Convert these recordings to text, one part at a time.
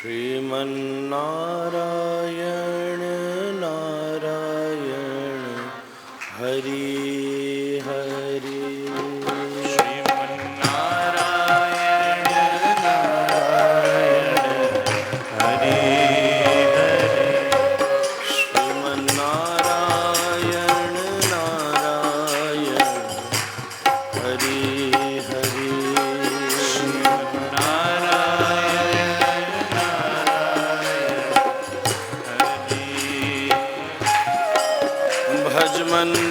श्रीमन्नारायण नारायण हरि हरि श्रीमन्नारायण नारायण हरि हरि श्रीमन्नारायण नारायण हरि हरि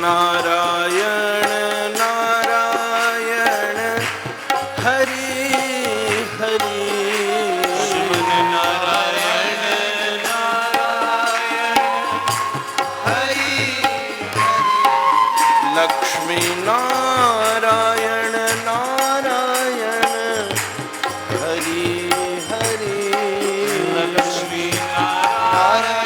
नारायण नारायण हरि हरि नारायण नारायण हरि लक्ष्मी नारायण नारायण हरि हरि लक्ष्मी नारायण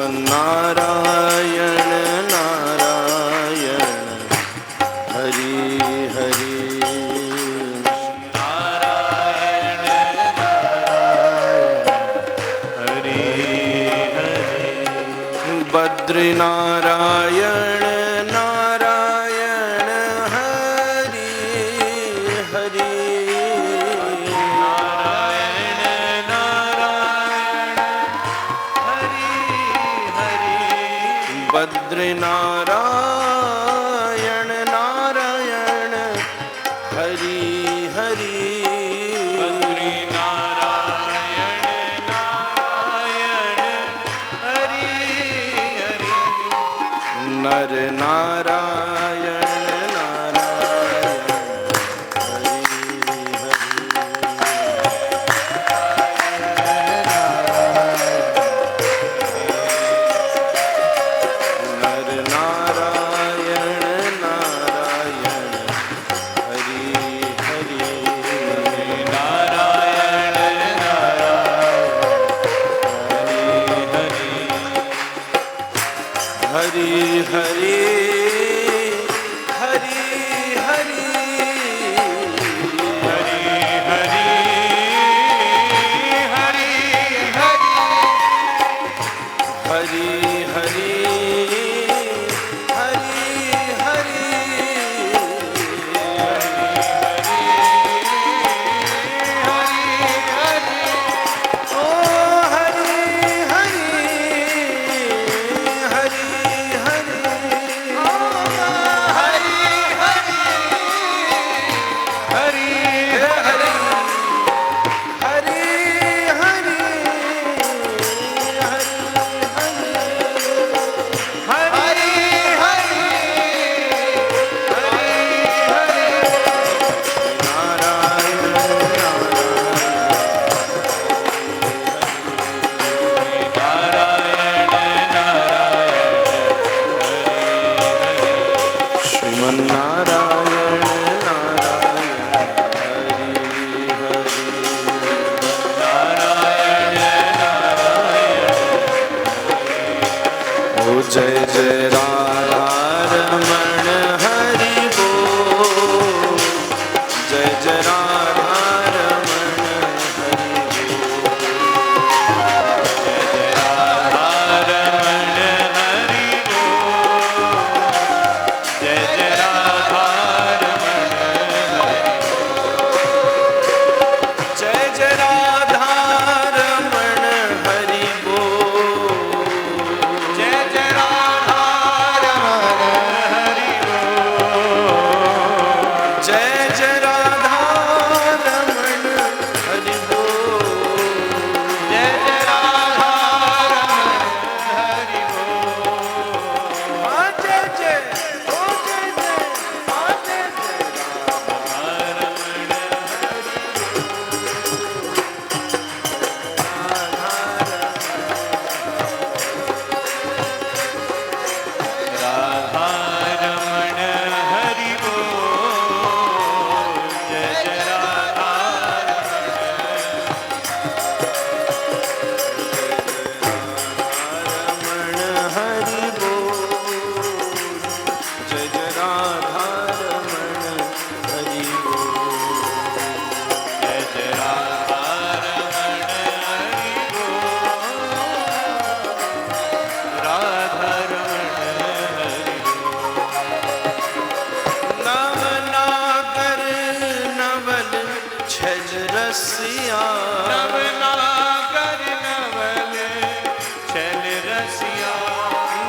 नारायण नारायण हरि हरि नारायण हरि हरि बद्री नारायण नारायण हरि हरि बद्री नारायण नारायण हरि हरि बद्री नारायण नारायण हरि हरि नर नारायण नारायण हरि हरि हरि हरि हरि हरि हरि हरि हरि हरि हरि हरि जय जय राधा रमण हरि बोल जय जय राधा रमण हरि बोल जय जय राधा रमण हरि बोल जय जय राधा रसिया नवनागर नवल छल रसिया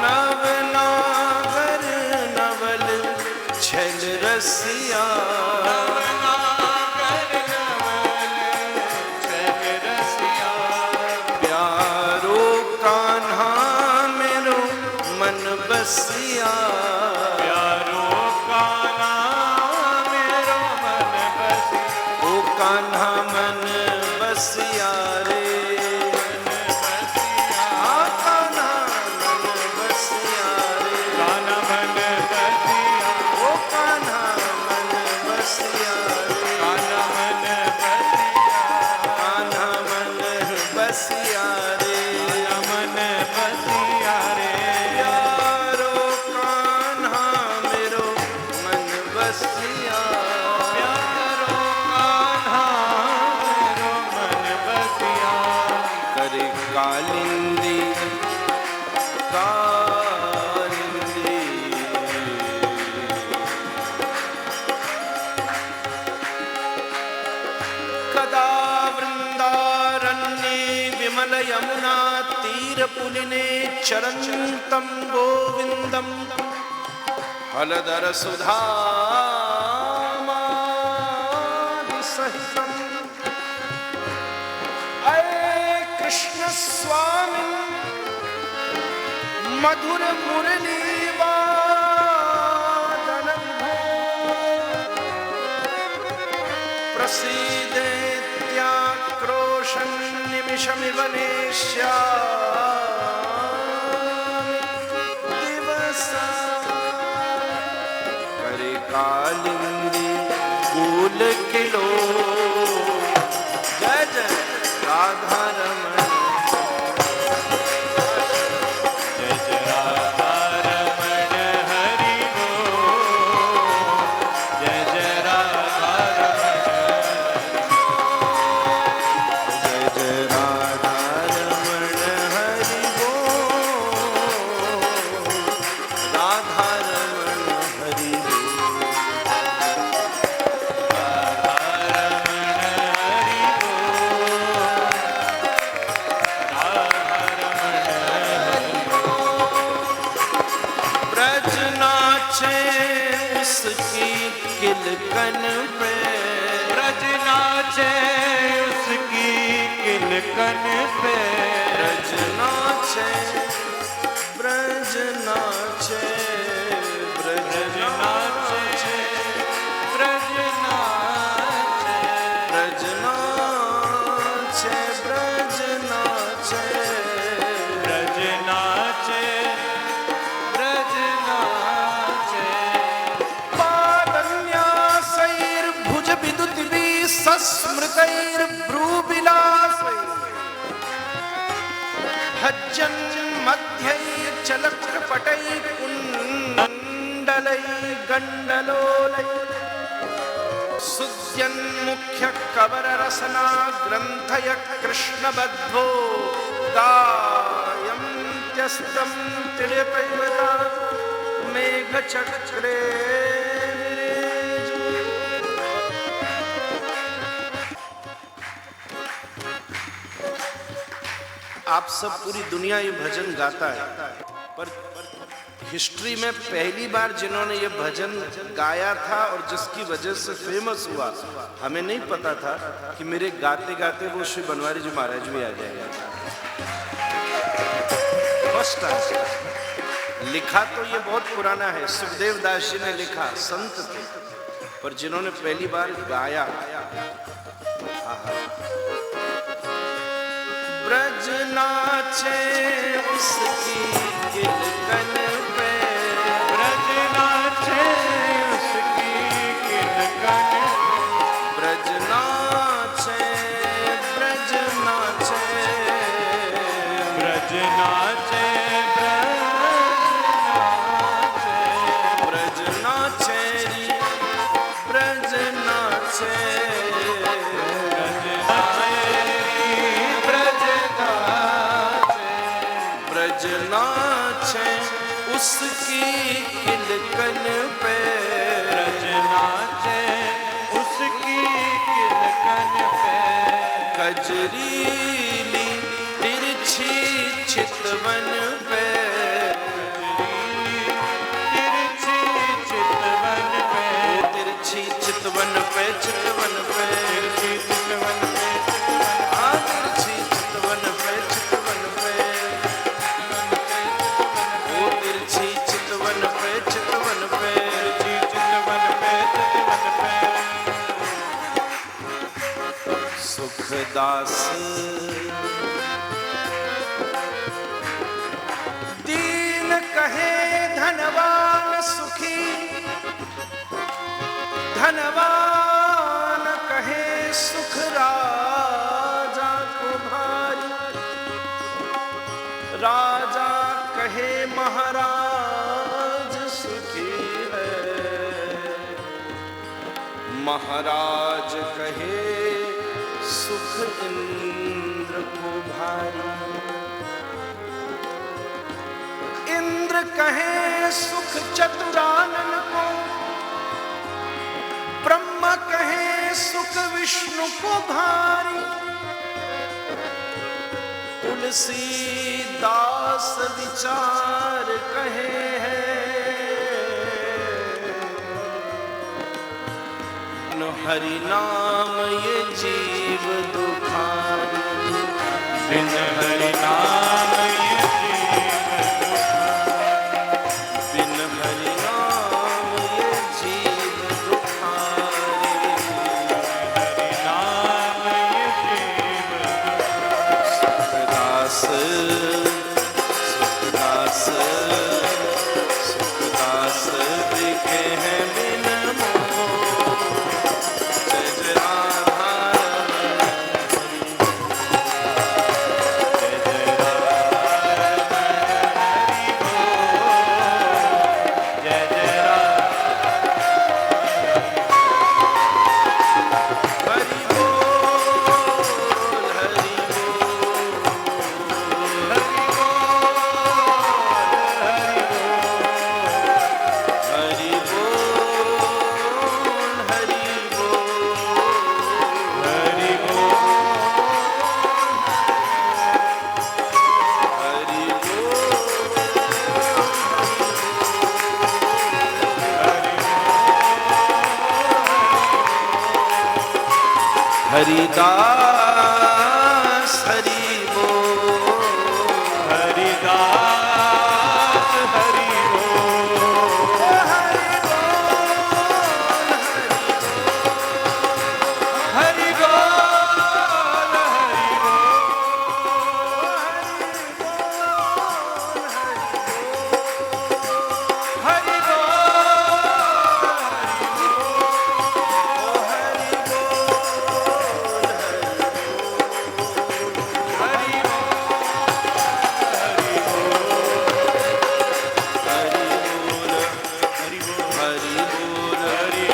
नवनागर नवल छल रसिया नवनागर नवल छल रसिया प्यारो कान्हा मेरो मन बसिया प्यारो कान्हा मेरो मन बसिया ओ कान्हा मन बसिया रे हाँ कान्हा मन बसिया रे कान्हा मन बसिया ओ कान्हा मन बसिया रे कान्हा मन बसिया कान्हा मन बसिया रे मन बसिया रे प्यारो कान्हा मेरो मन बसिया प्यारो कान्हा मेरो मन बसिया करे कालिंदी कालिंदी कदा वृंदारण्ये विमल यमुना तीर पुलिने चरन्तं गोविंदम हलधर सुधामादि सहितम अये कृष्ण स्वामी मधुर मुरली वादनं प्रसीदेत्याक्रोशं निमिषमिव नेष्यामि दिवसा करे कालिंदी फूल किलो जय जय राधा रमण जय जय राधा रमण हरि बोल जय जय राधा रमण जय जय राधा रमण हरि बोल राधा रमण हरि बोल ब्रज नाचे उसकी किलकन पे ब्रज नाचे उसकी किलकन पे ब्रज नाचे ब्रज नाचे ब्रज नाचे ब्रज नाचे ब्रज नाचे ब्रज नाचे ब्रज नाचे ब्रज नाचे पादन्यासैर्भुज विदुतिभिः सस्मृतैर्भ्रूविलासैः भज्यन् मध्यैर्चलत्रपटैः कुण्डलैः गण्डलोलैः सुध्यन्मुख्यकवररसना ग्रन्थयः कृष्णबद्धो गायन्त्यस्तं तिलपैवता मेघचक्रे आप सब पूरी दुनिया ये भजन गाता है, पर हिस्ट्री में पहली बार जिन्होंने ये भजन गाया था और जिसकी वजह से फेमस हुआ, हमें नहीं पता था कि मेरे गाते गाते वो श्री बनवारी जी महाराज भी आ जाएगा। फर्स्ट टाइम लिखा तो ये बहुत पुराना है, सुखदेव दास जी ने लिखा, संत थे, पर जिन्होंने पहली बार गाया, ब्रज नाचे उसकी किलकन पे, ब्रज नाचे उसकी किलकन ब्रज नाचे ब्रज नाचे ब्रज नाचे ब्रज नाचे ब्रज नाचे ब्रज नाचे उसकी किलकन पे, ब्रज नाचे उसकी किलकन पे सुखदास दीन कहे धनवान सुखी, धनवान कहे सुख राजा को भाई, राजा कहे महाराज सुखी है, महाराज कहे सुख इंद्र को भारी, इंद्र कहे सुख चतुरानन को, ब्रह्मा कहे सुख विष्णु को भारी, तुलसीदास विचार कहे हैं हरि नाम ये जीव दुखारी, बिन हरि नाम ये जीव दुखारी, बिन हरि नाम ये जीव दुखारी, हरि नाम ये जीव दुखारी। सुखदास सुखदास सुखदास दिखे हैं बिन मोह, जय जय राधा हरि बोल हरि हरि बोल हरि बोल हरि हरिदास हरि बोल हरिदास हरि बोल, हरि बोल, हरि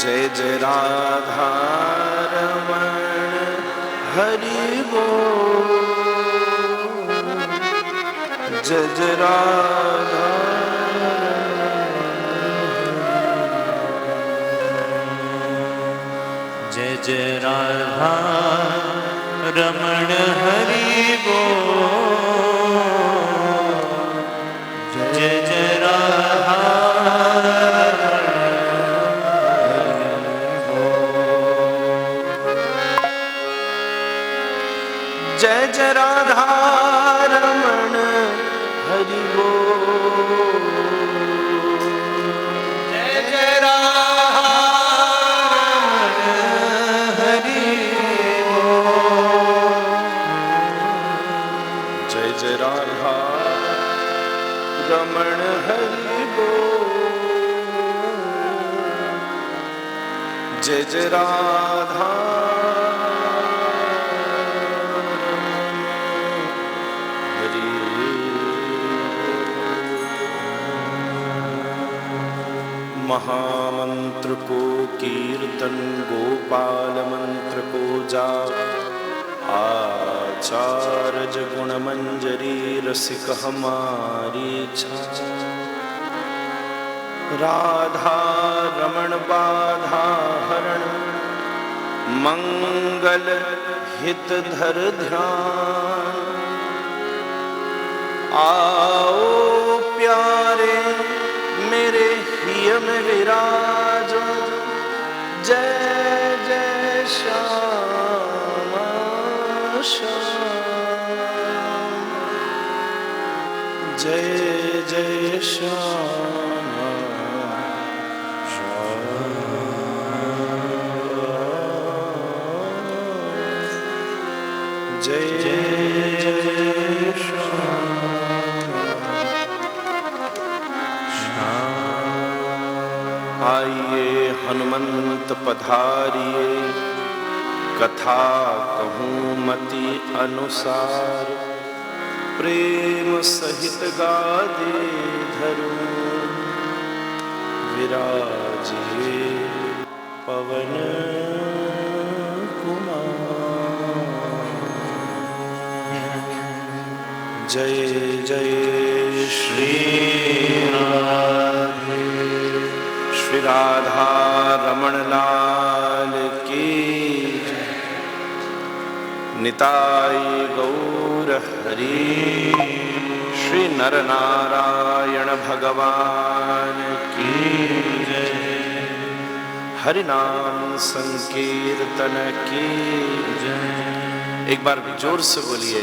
जय जय राधा रमण हरि बोल, जय जय राधा जय जय राधा रमण हरि बोल, जय जय राधा जय जय राधा रमण हरि बोल। जय जय राधा रमण हरि बोल। जय जय राधा रमण हरि बोल। जय जय राधा महामंत्र को कीर्तन गोपाल मंत्र को जाप आचार्य गुण मंजरी रसिक हमारी छा। राधा रमण बाधा हरण मंगल हित धर ध्यान। आओ प्यारे मेरे हिय में विराजो। जय जय श्यामा श्याम। जय जय श्यामा श्याम। जय जय श्याम। आइए हनुमंत पधारिए कथा कहूँ मति अनुसार। प्रेम सहित गादे धरूं विराजिए पवन कुमार। जय जय श्री श्री राधा रमण लाल की। निताई गौर हरि श्री नर नारायण भगवान की जय। हरि नाम संकीर्तन की जय। एक बार जोर से बोलिए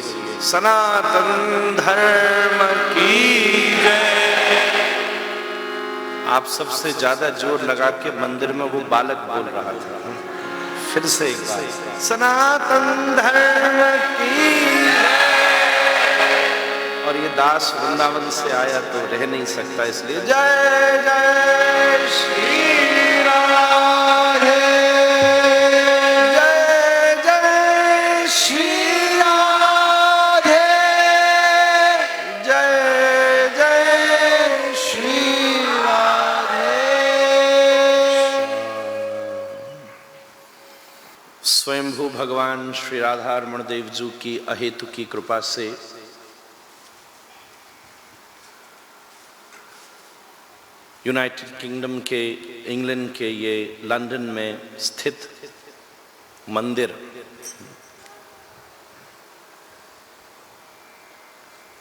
सनातन धर्म की जय। आप सबसे ज्यादा जोर लगा के मंदिर में वो बालक बोल रहा था। फिर से एक बार सनातन धर्म की जय। और ये दास वृंदावन से आया तो रह नहीं सकता, इसलिए जय जय श्री राधे। जय जय श्री राधे। जय जय श्री राधे। स्वयंभू भगवान श्री राधा रमण देव जी की अहेतु की कृपा से यूनाइटेड किंगडम के इंग्लैंड के ये लंदन में स्थित मंदिर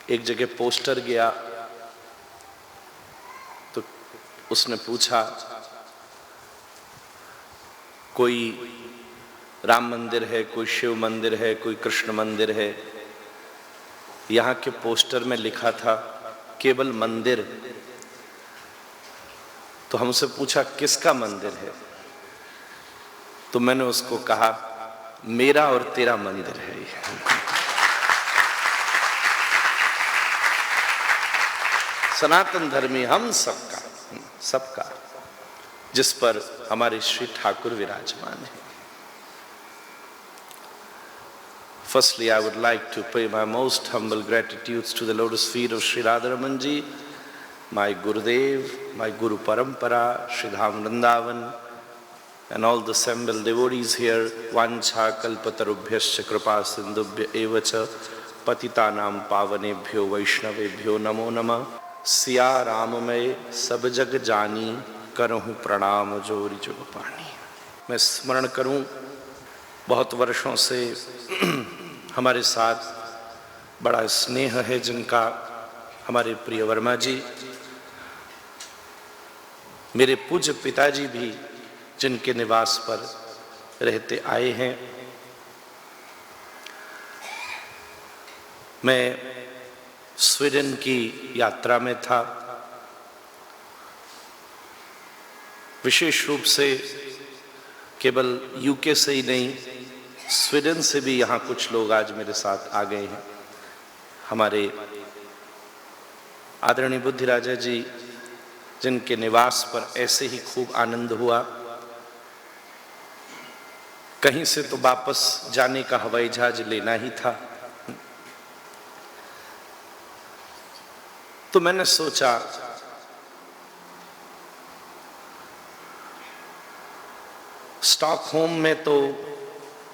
एक जगह पोस्टर गया तो उसने पूछा कोई राम मंदिर है, कोई शिव मंदिर है, कोई कृष्ण मंदिर है। यहाँ के पोस्टर में लिखा था केवल मंदिर। तो हमसे पूछा किसका मंदिर है, तो मैंने उसको कहा मेरा और तेरा मंदिर है ये। सनातन धर्मी हम सबका जिस पर हमारे श्री ठाकुर विराजमान है। Firstly, I would like to pay my most humble gratitudes to the lotus feet of Sri Radharaman ji, my Gurudev, my Guru Parampara, Sri Dham Vrindavan, and all the assembled devotees here. Vancha kalpatarubhyascha kripa sindhubhya evacha patitanam pavanebhyo vaishnavebhyo namo namah। Siya Ram में सब जग जानी करहूँ प्रणाम जोरी जो पानी। मैं स्मरण करूँ बहुत वर्षों से हमारे साथ बड़ा स्नेह है जिनका, हमारे प्रिय वर्मा जी, मेरे पूज्य पिताजी भी जिनके निवास पर रहते आए हैं। मैं स्वीडन की यात्रा में था। विशेष रूप से केवल यूके से ही नहीं, स्वीडन से भी यहाँ कुछ लोग आज मेरे साथ आ गए हैं। हमारे आदरणीय बुद्धिराजा जी, जिनके निवास पर ऐसे ही खूब आनंद हुआ। कहीं से तो वापस जाने का हवाई जहाज लेना ही था, तो मैंने सोचा स्टॉकहोम में तो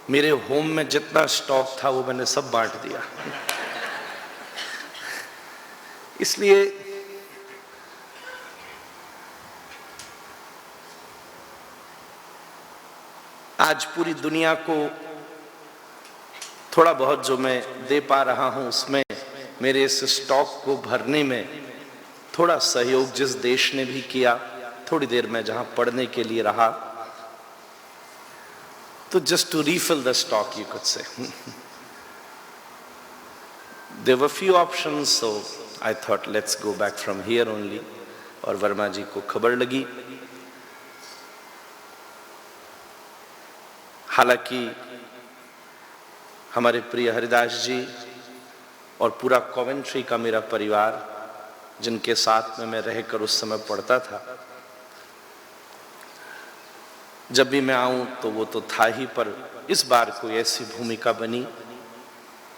मेरे होम में जितना स्टॉक था वो मैंने सब बांट दिया। इसलिए आज पूरी दुनिया को थोड़ा बहुत जो मैं दे पा रहा हूं, उसमें मेरे इस स्टॉक को भरने में थोड़ा सहयोग जिस देश ने भी किया। थोड़ी देर मैं जहां पढ़ने के लिए रहा, तो just to refill the stock, you could say. There were few options, so I thought let's go back from here only. और वर्मा जी को खबर लगी। हालांकि हमारे प्रिय हरिदास जी और पूरा कॉवेंट्री का मेरा परिवार, जिनके साथ में मैं रहकर उस समय पढ़ता था, जब भी मैं आऊं तो वो तो था ही, पर इस बार कोई ऐसी भूमिका बनी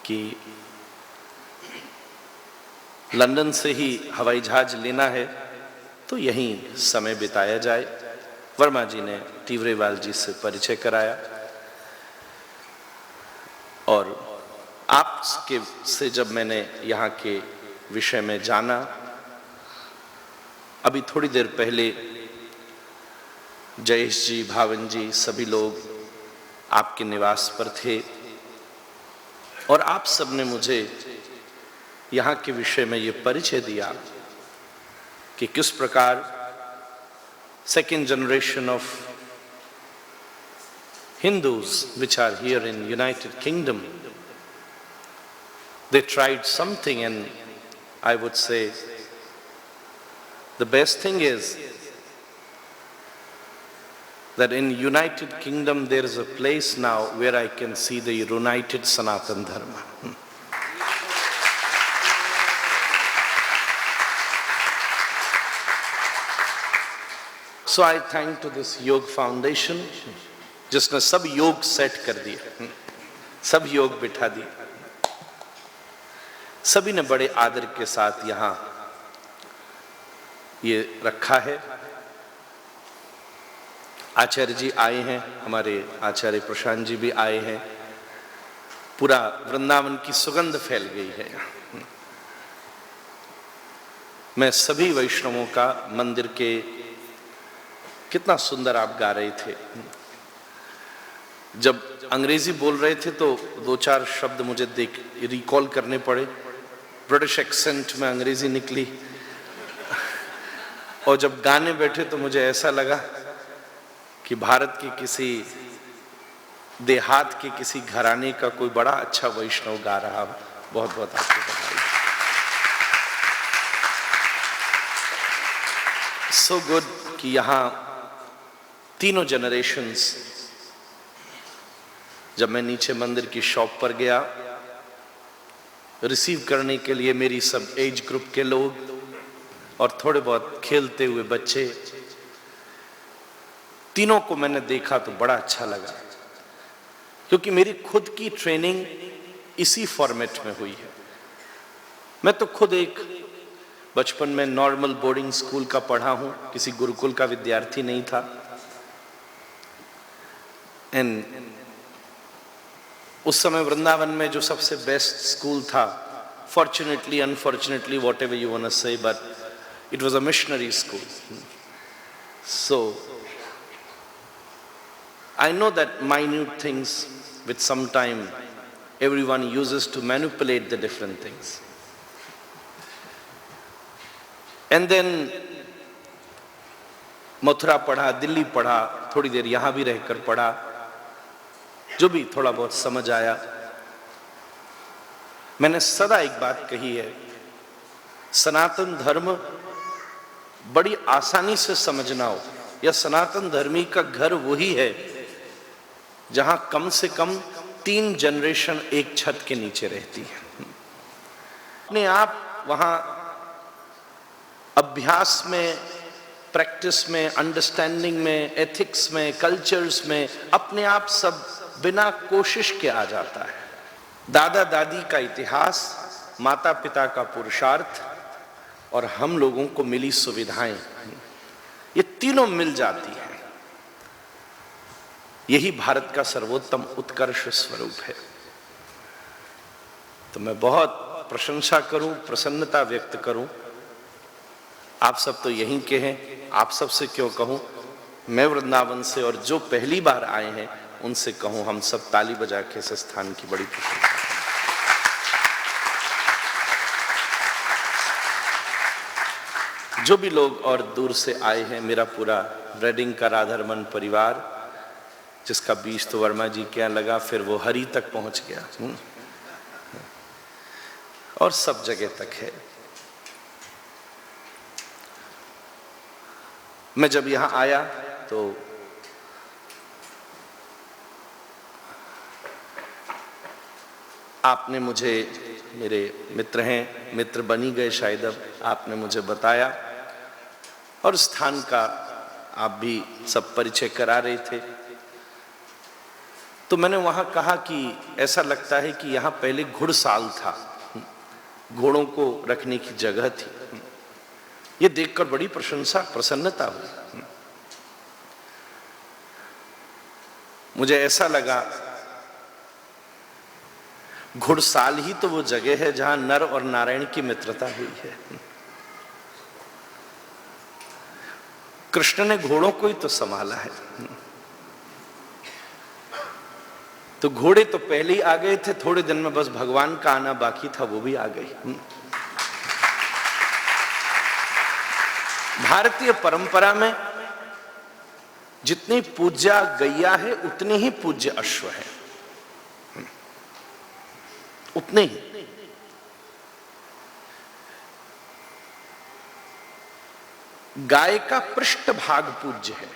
कि लंदन से ही हवाई जहाज लेना है तो यहीं समय बिताया जाए। वर्मा जी ने टिवरेवाल जी से परिचय कराया और आपके से जब मैंने यहाँ के विषय में जाना, अभी थोड़ी देर पहले जयेश जी, भावन जी, सभी लोग आपके निवास पर थे और आप सब ने मुझे यहाँ के विषय में ये परिचय दिया कि किस प्रकार second generation of Hindus which are here in United Kingdom, they tried something, and I would say the best thing is that in United Kingdom there is a place now where I can see the united Sanatan Dharma. So I thank to this Yoga Foundation, जिसने सब योग set कर दिए, सब योग बिठा दिए। सभी ने बड़े आदर के साथ यहाँ ये रखा है। आचार्य जी आए हैं, हमारे आचार्य प्रशांत जी भी आए हैं। पूरा वृंदावन की सुगंध फैल गई है। मैं सभी वैष्णवों का, मंदिर के, कितना सुंदर आप गा रहे थे। जब अंग्रेजी बोल रहे थे तो दो चार शब्द मुझे रिकॉल करने पड़े। ब्रिटिश एक्सेंट में अंग्रेजी निकली और जब गाने बैठे तो मुझे ऐसा लगा कि भारत के किसी देहात के किसी घराने का कोई बड़ा अच्छा वैष्णव गा रहा। बहुत बहुत आपको बधाई। सो गुड कि यहाँ तीनों जनरेशंस, जब मैं नीचे मंदिर की शॉप पर गया रिसीव करने के लिए, मेरी सब एज ग्रुप के लोग और थोड़े बहुत खेलते हुए बच्चे, तीनों को मैंने देखा तो बड़ा अच्छा लगा, क्योंकि मेरी खुद की ट्रेनिंग इसी फॉर्मेट में हुई है। मैं तो खुद एक बचपन में नॉर्मल बोर्डिंग स्कूल का पढ़ा हूं, किसी गुरुकुल का विद्यार्थी नहीं था। एंड उस समय वृंदावन में जो सबसे बेस्ट स्कूल था, fortunately unfortunately whatever you want to say, but it was a missionary school. So I know that minute things which sometime everyone uses to manipulate the different things. And then Mathura पढ़ा, दिल्ली पढ़ा, थोड़ी देर यहाँ भी रहकर पढ़ा, जो भी थोड़ा बहुत समझ आया। मैंने सदा एक बात कही है, सनातन धर्म बड़ी आसानी से समझना हो, या सनातन धर्मी का घर वही है जहां कम से कम 3 जनरेशन एक छत के नीचे रहती है। अपने आप वहां अभ्यास में, प्रैक्टिस में, अंडरस्टैंडिंग में, एथिक्स में, कल्चर्स में अपने आप सब बिना कोशिश के आ जाता है। दादा दादी का इतिहास, माता पिता का पुरुषार्थ और हम लोगों को मिली सुविधाएं, ये तीनों मिल जाती हैं। यही भारत का सर्वोत्तम उत्कर्ष स्वरूप है। तो मैं बहुत प्रशंसा करूं, प्रसन्नता व्यक्त करूं। आप सब तो यहीं के हैं, आप सब से क्यों कहूं, मैं वृंदावन से और जो पहली बार आए हैं उनसे कहूं, हम सब ताली बजा के इस स्थान की बड़ी प्रशंसा करें। जो भी लोग और दूर से आए हैं, मेरा पूरा रेडिंग का राधारमन परिवार, जिसका बीज तो वर्मा जी क्या लगा, फिर वो हरि तक पहुंच गया और सब जगह तक है। मैं जब यहां आया तो आपने मुझे, मेरे मित्र हैं, मित्र बनी गए शायद अब, आपने मुझे बताया और स्थान का आप भी सब परिचय करा रहे थे। तो मैंने वहां कहा कि ऐसा लगता है कि यहां पहले घुड़साल था, घोड़ों को रखने की जगह थी। ये देखकर बड़ी प्रशंसा, प्रसन्नता हुई। मुझे ऐसा लगा घुड़साल ही तो वो जगह है जहां नर और नारायण की मित्रता हुई है। कृष्ण ने घोड़ों को ही तो संभाला है। तो घोड़े तो पहले ही आ गए थे, थोड़े दिन में बस भगवान का आना बाकी था, वो भी आ गए। भारतीय परंपरा में जितनी पूज्या गैया है उतनी ही पूज्य अश्व है, उतने ही। गाय का पृष्ठभाग पूज्य है।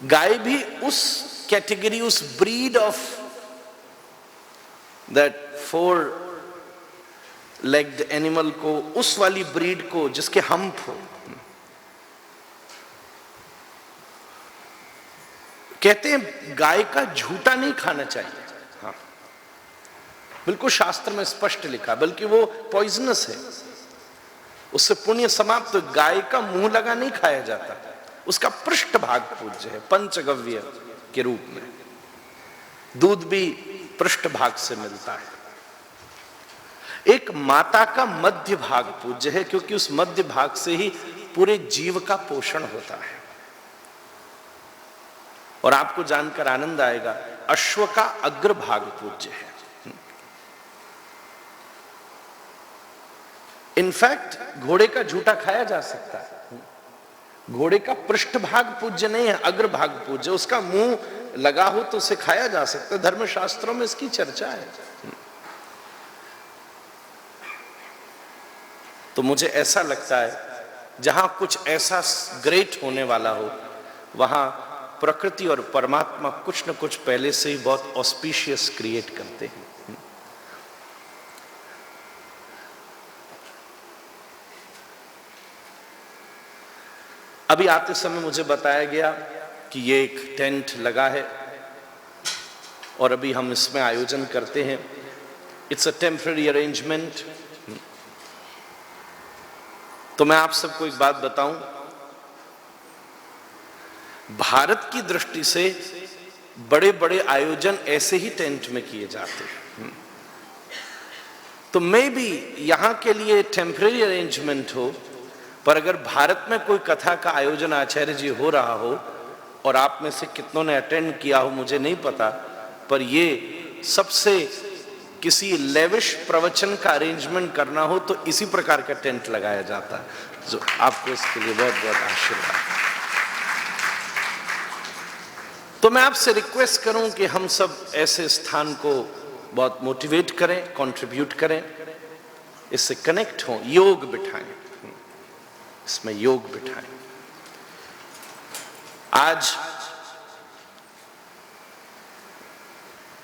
गाय भी उस कैटेगरी, उस breed of that 4 legged animal को, उस वाली ब्रीड को जिसके हम्प हो। कहते हैं गाय का झूठा नहीं खाना चाहिए। हाँ, बिल्कुल शास्त्र में स्पष्ट लिखा, बल्कि वो पॉइजनस है, उससे पुण्य समाप्त। तो गाय का मुंह लगा नहीं खाया जाता, उसका पृष्ठभाग पूज्य है, पंचगव्य के रूप में। दूध भी पृष्ठभाग से मिलता है। एक माता का मध्य भाग पूज्य है, क्योंकि उस मध्य भाग से ही पूरे जीव का पोषण होता है। और आपको जानकर आनंद आएगा, अश्व का अग्रभाग पूज्य है। इनफैक्ट घोड़े का झूठा खाया जा सकता है। घोड़े का पृष्ठभाग पूज्य नहीं है, अग्रभाग पूज्य। उसका मुंह लगा हो तो उसे खाया जा सकता है। धर्मशास्त्रों में इसकी चर्चा है। तो मुझे ऐसा लगता है जहां कुछ ऐसा ग्रेट होने वाला हो, वहां प्रकृति और परमात्मा कुछ न कुछ पहले से ही बहुत ऑस्पिशियस क्रिएट करते हैं। अभी आते समय मुझे बताया गया कि ये एक टेंट लगा है और अभी हम इसमें आयोजन करते हैं। It's a temporary arrangement. तो मैं आप सबको एक बात बताऊं, भारत की दृष्टि से बड़े बड़े आयोजन ऐसे ही टेंट में किए जाते हैं। तो मे बी यहां के लिए टेम्पररी अरेंजमेंट हो, पर अगर भारत में कोई कथा का आयोजन आचार्य जी हो रहा हो और आप में से कितनों ने अटेंड किया हो मुझे नहीं पता, पर ये सबसे किसी लेविश प्रवचन का अरेंजमेंट करना हो तो इसी प्रकार का टेंट लगाया जाता है, जो आपको इसके लिए बहुत बहुत आशीर्वाद। तो मैं आपसे रिक्वेस्ट करूं कि हम सब ऐसे स्थान को बहुत मोटिवेट करें, कंट्रीब्यूट करें, इससे कनेक्ट हों, योग बिठाएं, इसमें योग बिठाएं। आज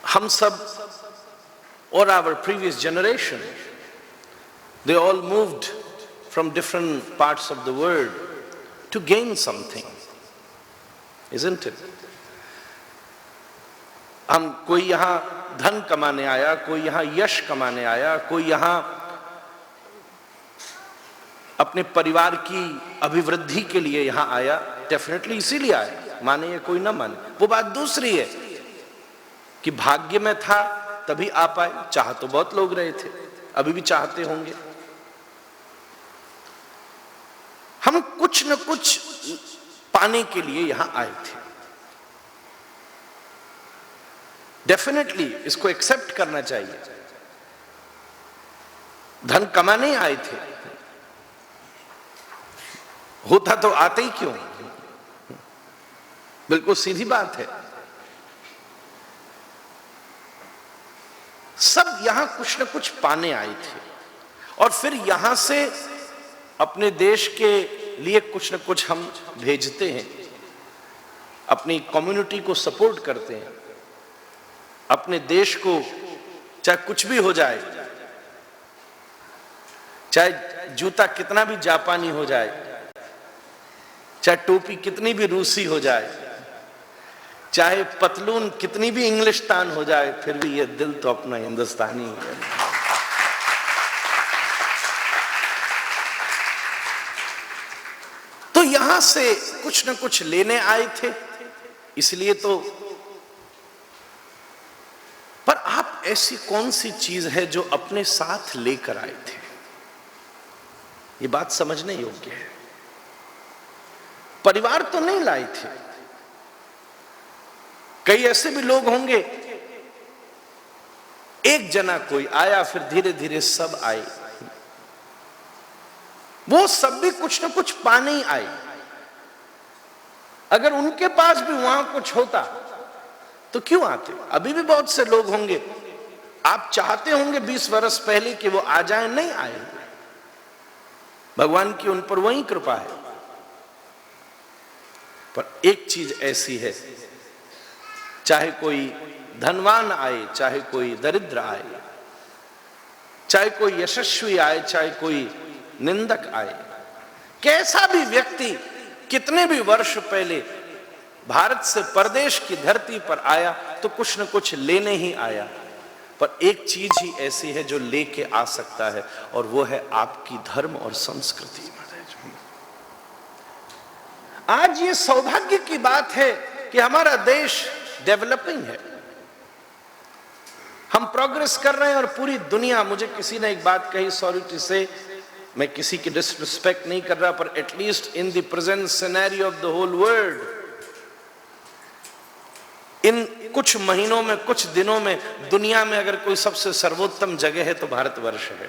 हम सब और our previous generation, they all moved from different parts of the world to gain something, isn't it? हम कोई यहां धन कमाने आया, कोई यहां यश कमाने आया, कोई यहां अपने परिवार की अभिवृद्धि के लिए यहां आया, डेफिनेटली इसीलिए आया, माने या कोई ना माने, वो बात दूसरी है कि भाग्य में था तभी आ पाए। चाह तो बहुत लोग रहे थे, अभी भी चाहते होंगे। हम कुछ न कुछ पाने के लिए यहां आए थे, डेफिनेटली इसको एक्सेप्ट करना चाहिए। धन कमाने आए थे, होता तो आते ही क्यों, बिल्कुल सीधी बात है। सब यहां कुछ न कुछ पाने आए थे और फिर यहां से अपने देश के लिए कुछ न कुछ हम भेजते हैं, अपनी कम्युनिटी को सपोर्ट करते हैं, अपने देश को, चाहे कुछ भी हो जाए, चाहे जूता कितना भी जापानी हो जाए, चाहे टोपी कितनी भी रूसी हो जाए, चाहे पतलून कितनी भी इंग्लिशतान हो जाए, फिर भी ये दिल तो अपना हिंदुस्तानी है। तो यहां से कुछ न कुछ लेने आए थे, इसलिए तो। पर आप ऐसी कौन सी चीज है जो अपने साथ लेकर आए थे? ये बात समझने योग्य है। परिवार तो नहीं लाए थे, कई ऐसे भी लोग होंगे, एक जना कोई आया, फिर धीरे धीरे सब आए। वो सब भी कुछ न कुछ पाने ही आए। अगर उनके पास भी वहां कुछ होता तो क्यों आते? अभी भी बहुत से लोग होंगे, आप चाहते होंगे 20 वर्ष पहले कि वो आ जाए, नहीं आए। भगवान की उन पर वही कृपा है। पर एक चीज ऐसी है, चाहे कोई धनवान आए, चाहे कोई दरिद्र आए, चाहे कोई यशस्वी आए, चाहे कोई निंदक आए, कैसा भी व्यक्ति कितने भी वर्ष पहले भारत से परदेश की धरती पर आया तो कुछ न कुछ लेने ही आया। पर एक चीज ही ऐसी है जो लेके आ सकता है, और वो है आपकी धर्म और संस्कृति। आज ये सौभाग्य की बात है कि हमारा देश डेवलपिंग है, हम प्रोग्रेस कर रहे हैं, और पूरी दुनिया, मुझे किसी ने एक बात कही, सॉरी टू से, मैं किसी की डिसरिस्पेक्ट नहीं कर रहा, पर at least in the present scenario of the whole world, इन कुछ महीनों में, कुछ दिनों में दुनिया में अगर कोई सबसे सर्वोत्तम जगह है तो भारतवर्ष है।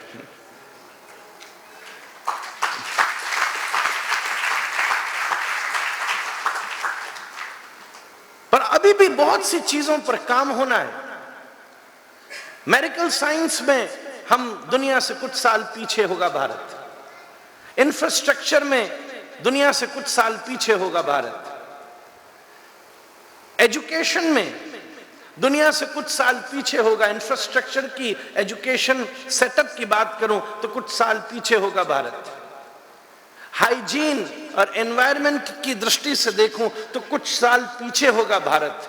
पर अभी भी बहुत सी चीजों पर काम होना है। मेडिकल साइंस में हम दुनिया से कुछ साल पीछे होगा भारत, इंफ्रास्ट्रक्चर में दुनिया से कुछ साल पीछे होगा भारत, एजुकेशन में दुनिया से कुछ साल पीछे होगा। इंफ्रास्ट्रक्चर की, एजुकेशन सेटअप की बात करूं तो कुछ साल पीछे होगा भारत। हाइजीन और एनवायरनमेंट की दृष्टि से देखूं तो कुछ साल पीछे होगा भारत।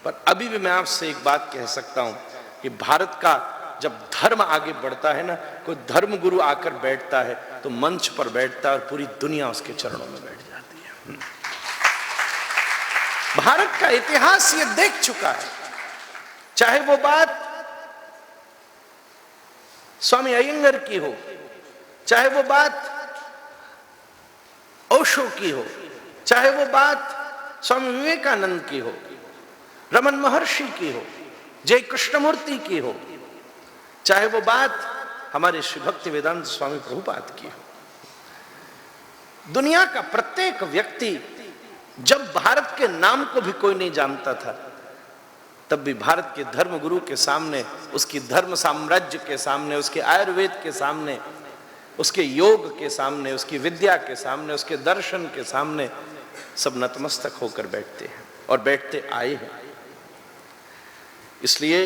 पर अभी भी मैं आपसे एक बात कह सकता हूं कि भारत का जब धर्म आगे बढ़ता है ना, कोई धर्म गुरु आकर बैठता है तो मंच पर बैठता है और पूरी दुनिया उसके चरणों में बैठ जाती है। भारत का इतिहास ये देख चुका है, चाहे वो बात स्वामी अयंगर की हो, चाहे वो बात ओशो की हो, चाहे वो बात स्वामी विवेकानंद की हो, रमन महर्षि की हो, जय कृष्णमूर्ति की हो, चाहे वो बात हमारे श्री भक्ति वेदांत स्वामी प्रभुपाद की हो। दुनिया का प्रत्येक व्यक्ति, जब भारत के नाम को भी कोई नहीं जानता था, तब भी भारत के धर्मगुरु के सामने, उसकी धर्म साम्राज्य के सामने, उसके आयुर्वेद के सामने, उसके योग के सामने, उसकी विद्या के सामने, उसके दर्शन के सामने सब नतमस्तक होकर बैठते हैं और बैठते आए हैं। इसलिए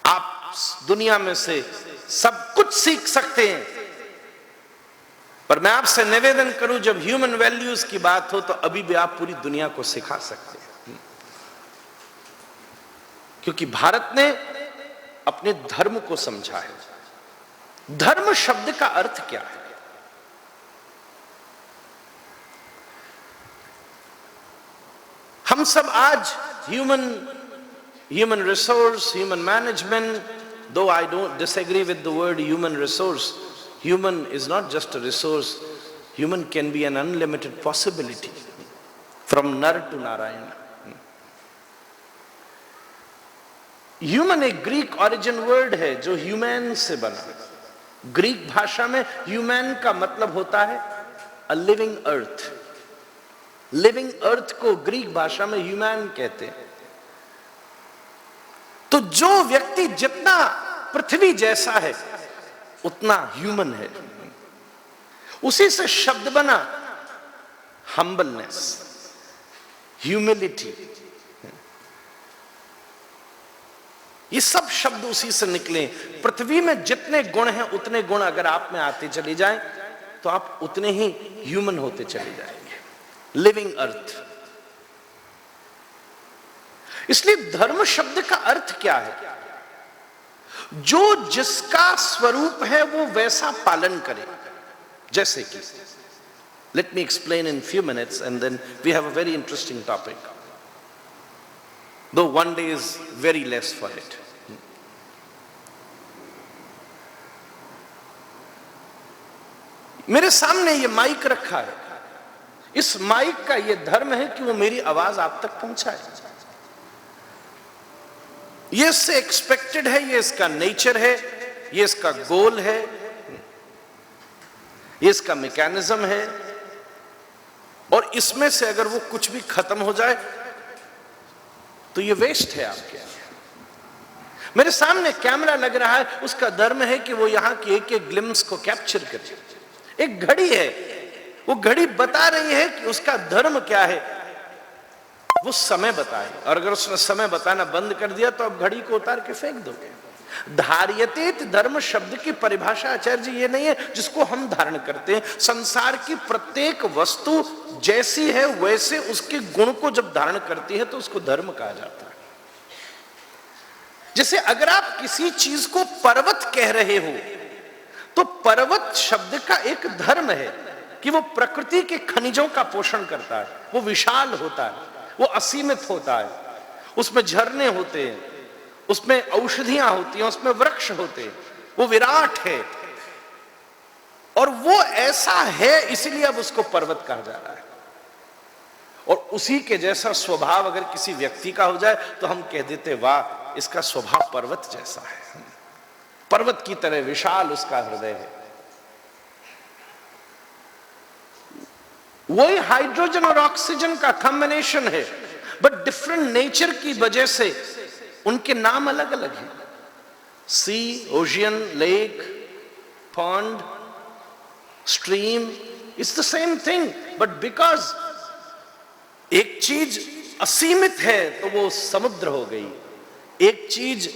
आप दुनिया में से सब कुछ सीख सकते हैं, पर मैं आपसे निवेदन करूं, जब ह्यूमन वैल्यूज की बात हो तो अभी भी आप पूरी दुनिया को सिखा सकते हैं, क्योंकि भारत ने अपने धर्म को समझा है। धर्म शब्द का अर्थ क्या है? हम सब आज human resource, human management, though I don't disagree with the word human resource, human is not just a resource, human can be an unlimited possibility from Nar to Narayana. Human एक ग्रीक ओरिजिन वर्ड है जो human से बना। Greek भाषा में human का मतलब होता है अ लिविंग अर्थ। लिविंग अर्थ को ग्रीक भाषा में ह्यूमैन कहते हैं। तो जो व्यक्ति जितना पृथ्वी जैसा है उतना ह्यूमन है। उसी से शब्द बना हम्बलनेस, ह्यूमिलिटी। ये सब शब्द उसी से निकले। पृथ्वी में जितने गुण हैं उतने गुण अगर आप में आते चले जाएं तो आप उतने ही ह्यूमन होते चले जाएंगे, लिविंग अर्थ। इसलिए धर्म शब्द का अर्थ क्या है? जो जिसका स्वरूप है वो वैसा पालन करे। जैसे कि let me explain in few minutes and then we have a very interesting topic, though one day is very less for it. मेरे सामने ये माइक रखा है। इस माइक का ये धर्म है कि वो मेरी आवाज आप तक पहुंचाए। ये इससे एक्सपेक्टेड है, ये इसका नेचर है, ये इसका गोल है, ये इसका मैकेनिज्म है। और इसमें से अगर वो कुछ भी खत्म हो जाए तो ये वेस्ट है आपके। मेरे सामने कैमरा लग रहा है, उसका धर्म है कि वो यहां की एक एक ग्लिम्स को कैप्चर करे। एक घड़ी है, वो घड़ी बता रही है कि उसका धर्म क्या है, वो समय बताए। और अगर उसने समय बताना बंद कर दिया तो अब घड़ी को उतार के फेंक दोगे। धार्यतेत धर्म शब्द की परिभाषा आचार्य जी ये नहीं है जिसको हम धारण करते हैं। संसार की प्रत्येक वस्तु जैसी है वैसे उसके गुण को जब धारण करती है तो उसको धर्म कहा जाता है। जैसे अगर आप किसी चीज को पर्वत कह रहे हो तो पर्वत शब्द का एक धर्म है कि वो प्रकृति के खनिजों का पोषण करता है, वो विशाल होता है, वो असीमित होता है, उसमें झरने होते हैं, उसमें औषधियां होती हैं, उसमें वृक्ष होते हैं, वो विराट है। और वो ऐसा है इसलिए अब उसको पर्वत कहा जा रहा है। और उसी के जैसा स्वभाव अगर किसी व्यक्ति का हो जाए तो हम कह देते वाह इसका स्वभाव पर्वत जैसा है, पर्वत की तरह विशाल उसका हृदय है। वही हाइड्रोजन और ऑक्सीजन का कॉम्बिनेशन है, बट डिफरेंट नेचर की वजह से उनके नाम अलग अलग हैं। Sea, ocean, lake, pond, stream, it's the same thing, but because एक चीज असीमित है तो वो समुद्र हो गई, एक चीज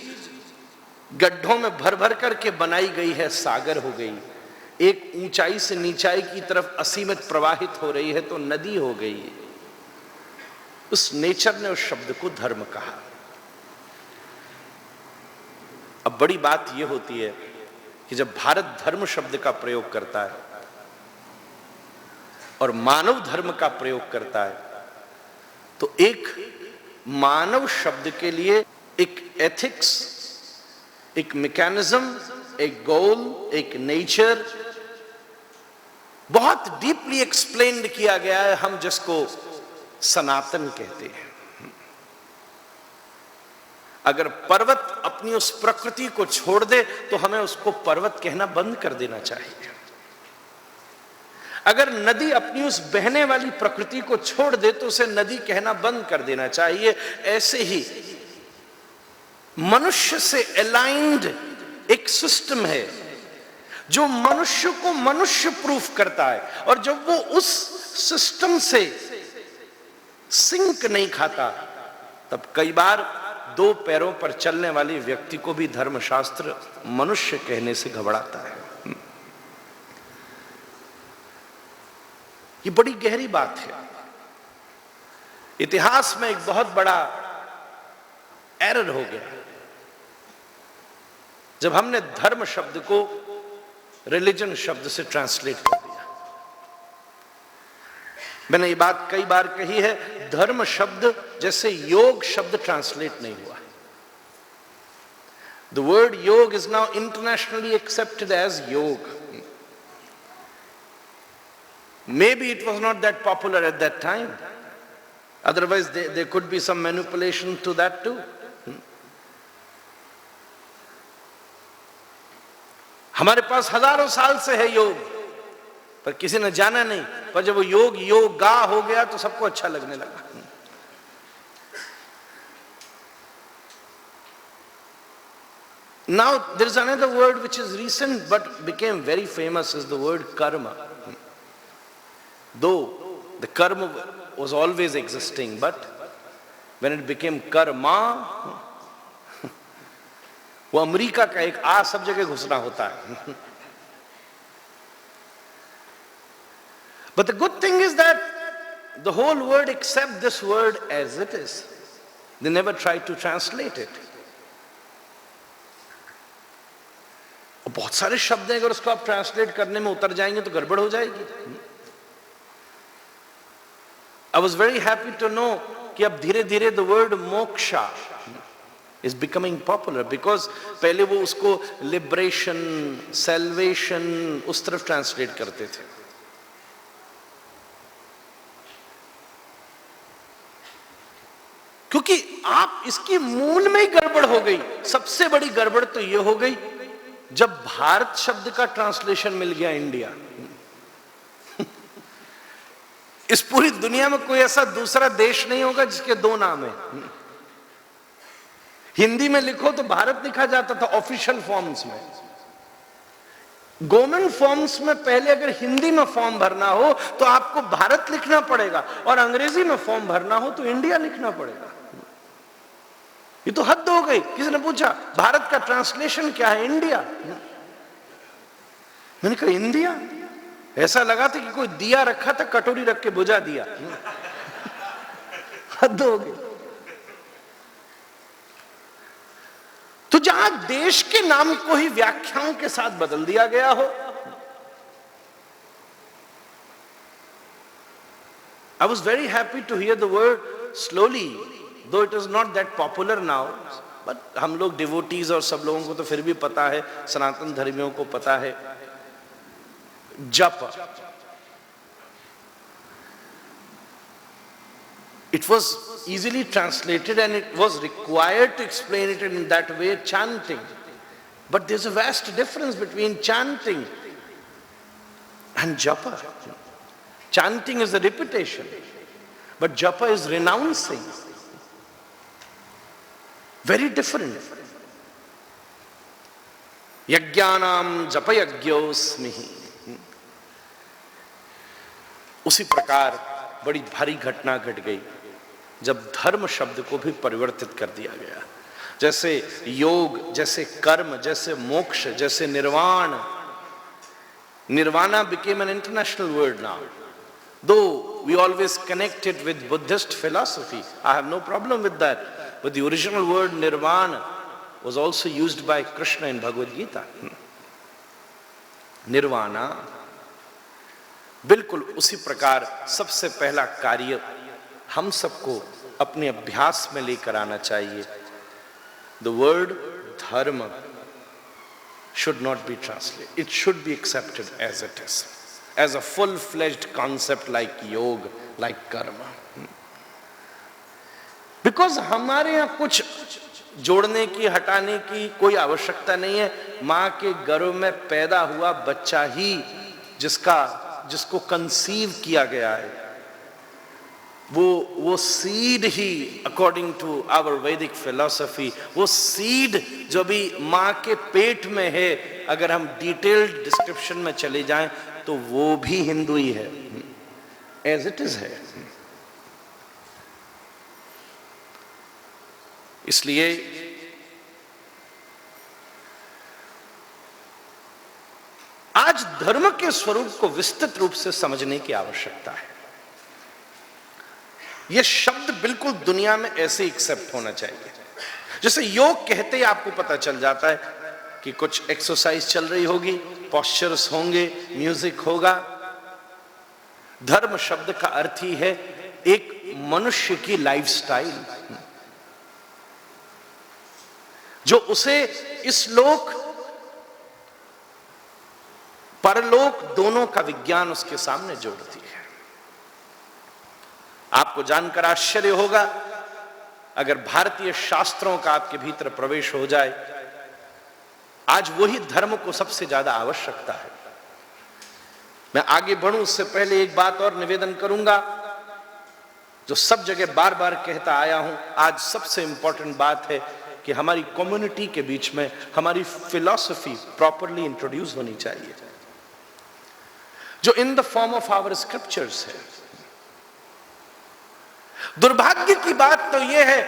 गड्ढों में भर भर करके बनाई गई है सागर हो गई, एक ऊंचाई से नीचाई की तरफ असीमित प्रवाहित हो रही है तो नदी हो गई। उस नेचर ने उस शब्द को धर्म कहा। अब बड़ी बात यह होती है कि जब भारत धर्म शब्द का प्रयोग करता है और मानव धर्म का प्रयोग करता है तो एक मानव शब्द के लिए एक एथिक्स, एक मैकेनिज्म, एक गोल, एक नेचर बहुत डीपली एक्सप्लेन्ड किया गया है, हम जिसको सनातन कहते हैं। अगर पर्वत अपनी उस प्रकृति को छोड़ दे तो हमें उसको पर्वत कहना बंद कर देना चाहिए। अगर नदी अपनी उस बहने वाली प्रकृति को छोड़ दे तो उसे नदी कहना बंद कर देना चाहिए। ऐसे ही मनुष्य से अलाइंड एक सिस्टम है जो मनुष्य को मनुष्य प्रूफ करता है, और जब वो उस सिस्टम से सिंक नहीं खाता तब कई बार दो पैरों पर चलने वाले व्यक्ति को भी धर्मशास्त्र मनुष्य कहने से घबराता है। ये बड़ी गहरी बात है। इतिहास में एक बहुत बड़ा एरर हो गया जब हमने धर्म शब्द को रिलीजन शब्द से ट्रांसलेट कर दिया। मैंने ये बात कई बार कही है, धर्म शब्द जैसे योग शब्द ट्रांसलेट नहीं हुआ। The word योग is now internationally accepted as योग. Maybe it was not that popular at that time. Otherwise, there could be some manipulation to that too. हमारे पास हजारों साल से है योग, पर किसी ने जाना नहीं। पर जब वो योग योगा हो गया तो सबको अच्छा लगने लगा। Now there is another word which is recent but became very famous, is the word karma. Though the karma was always existing, but when it became karma, वो अमेरिका का एक आ सब जगह घुसना होता है। But the good thing is that the whole world accept this word as it is. They never try to translate it. बहुत सारे शब्द हैं, अगर उसको आप ट्रांसलेट करने में उतर जाएंगे तो गड़बड़ हो जाएगी। I was very happy to know कि अब धीरे धीरे the word moksha is becoming popular, because पहले वो उसको liberation, salvation उस तरफ ट्रांसलेट करते थे। क्योंकि आप इसकी मूल में ही गड़बड़ हो गई। सबसे बड़ी गड़बड़ तो ये हो गई जब भारत शब्द का ट्रांसलेशन मिल गया इंडिया। इस पूरी दुनिया में कोई ऐसा दूसरा देश नहीं होगा जिसके दो नाम है। हिंदी में लिखो तो भारत लिखा जाता था ऑफिशियल फॉर्म्स में। गवर्नमेंट फॉर्म्स में पहले अगर हिंदी में फॉर्म भरना हो तो आपको भारत लिखना पड़ेगा, और अंग्रेजी में फॉर्म भरना हो तो इंडिया लिखना पड़ेगा। ये तो हद हो गई। किसी ने पूछा भारत का ट्रांसलेशन क्या है? इंडिया। मैंने कहा इंडिया? ऐसा लगा था कि कोई दिया रखा था, कटोरी रख के बुझा दिया। हद हो गई। तो जहां देश के नाम को ही व्याख्याओं के साथ बदल दिया गया हो। I was very happy to hear the word slowly, though it is not that popular now, but हम लोग devotees और सब लोगों को तो फिर भी पता है, सनातन धर्मियों को पता है, जप। It was easily translated and it was required to explain it in that way, chanting. But there's a vast difference between chanting and japa. Chanting is a repetition, but japa is renouncing. Very different. यज्ञानाम जप यज्ञोस्मिहि। उसी प्रकार बड़ी भारी घटना घट गई जब धर्म शब्द को भी परिवर्तित कर दिया गया। जैसे योग, जैसे कर्म, जैसे मोक्ष, जैसे निर्वाण। Nirvana became an international word now. Though we always connect it with Buddhist philosophy, I have no problem with that. But the original word nirvana was also used by Krishna in Bhagavad Gita. Nirvana, बिल्कुल उसी प्रकार सबसे पहला कार्य हम सबको अपने अभ्यास में लेकर आना चाहिए। The word dharma should not be translated. It should be accepted as it is, as a full-fledged concept like yoga, like karma. Because हमारे यहाँ कुछ जोड़ने की, हटाने की कोई आवश्यकता नहीं है। माँ के गर्भ में पैदा हुआ बच्चा ही जिसका जिसको कंसीव किया गया है, वो सीड ही according to our Vedic philosophy, वो सीड जो भी मां के पेट में है, अगर हम डिटेल्ड डिस्क्रिप्शन में चले जाएं तो वो भी हिंदू ही है, एज इट इज है। इसलिए आज धर्म के स्वरूप को विस्तृत रूप से समझने की आवश्यकता है। यह शब्द बिल्कुल दुनिया में ऐसे एक्सेप्ट होना चाहिए। जैसे योग कहते ही आपको पता चल जाता है कि कुछ एक्सरसाइज चल रही होगी, पोस्चर्स होंगे, म्यूजिक होगा। धर्म शब्द का अर्थ ही है एक मनुष्य की लाइफस्टाइल, जो उसे इस लोक परलोक दोनों का विज्ञान उसके सामने जोड़ती है। आपको जानकर आश्चर्य होगा, अगर भारतीय शास्त्रों का आपके भीतर प्रवेश हो जाए, आज वही धर्म को सबसे ज्यादा आवश्यकता है। मैं आगे बढ़ूं उससे पहले एक बात और निवेदन करूंगा, जो सब जगह बार बार कहता आया हूं। आज सबसे इंपॉर्टेंट बात है कि हमारी कम्युनिटी के बीच में हमारी फिलॉसफी प्रॉपरली इंट्रोड्यूस होनी चाहिए, जो in the form of our scriptures है। दुर्भाग्य की बात तो यह है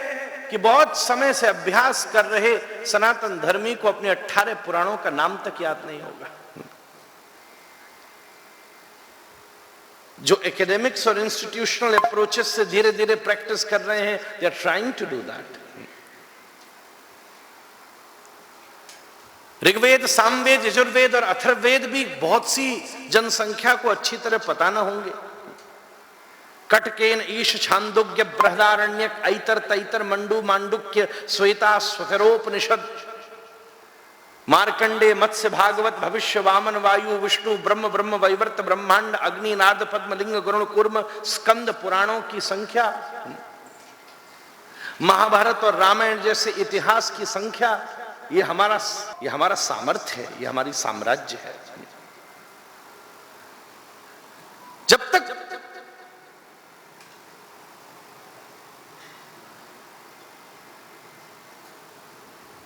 कि बहुत समय से अभ्यास कर रहे सनातन धर्मी को अपने 18 पुराणों का नाम तक याद नहीं होगा। जो एकेडमिक्स और इंस्टीट्यूशनल अप्रोचेस से धीरे धीरे प्रैक्टिस कर रहे हैं, they are trying to do that. Rigveda, Samaveda, Yajurveda और अथर्ववेद भी बहुत सी जनसंख्या को अच्छी तरह पता ना होंगे। कटकेन, ईश, छांदोग्य, बृहदारण्यक, ऐतर, तैतर, मंडू, मांडुक्य, श्वेता, स्वतरोपनिषद, मार्कंडे, मत्स्य, भागवत, भविष्य, वामन, वायु, विष्णु, ब्रह्म, ब्रह्म वैवर्त, ब्रह्मांड, अग्नि, नाद, पद्म, लिंग, गरुण, कूर्म, स्कंद पुराणों की संख्या, महाभारत और रामायण जैसे इतिहास की संख्या, ये हमारा सामर्थ्य है, ये हमारी साम्राज्य है। जब तक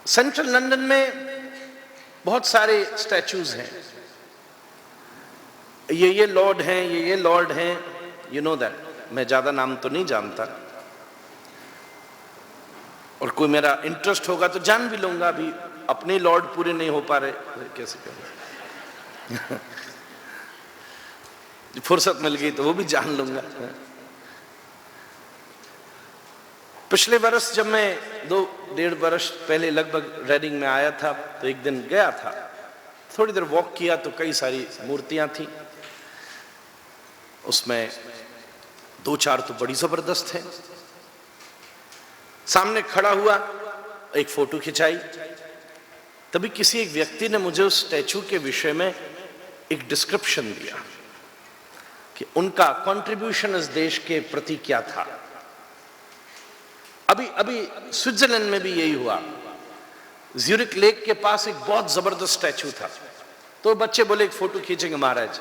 सेंट्रल लंदन में बहुत सारे स्टैचूज हैं, ये लॉर्ड हैं, ये लॉर्ड हैं, यू नो दैट। मैं ज्यादा नाम तो नहीं जानता, और कोई मेरा इंटरेस्ट होगा तो जान भी लूंगा। अभी अपने लॉर्ड पूरे नहीं हो पा रहे, कैसे करूंगा? फुर्सत मिल गई तो वो भी जान लूंगा। पिछले वर्ष जब मैं 2-1.5 वर्ष पहले लगभग रेडिंग में आया था, तो एक दिन गया था, थोड़ी देर वॉक किया तो कई सारी मूर्तियां थी। उसमें 2-4 तो बड़ी जबरदस्त है। सामने खड़ा हुआ, एक फोटो खिंचाई, तभी किसी एक व्यक्ति ने मुझे उस स्टैचू के विषय में एक डिस्क्रिप्शन दिया कि उनका कंट्रीब्यूशन इस देश के प्रति क्या था। अभी स्विट्जरलैंड में भी यही हुआ। ज्यूरिक लेक के पास एक बहुत जबरदस्त स्टैचू था, तो बच्चे बोले एक फोटो खींचेंगे महाराज।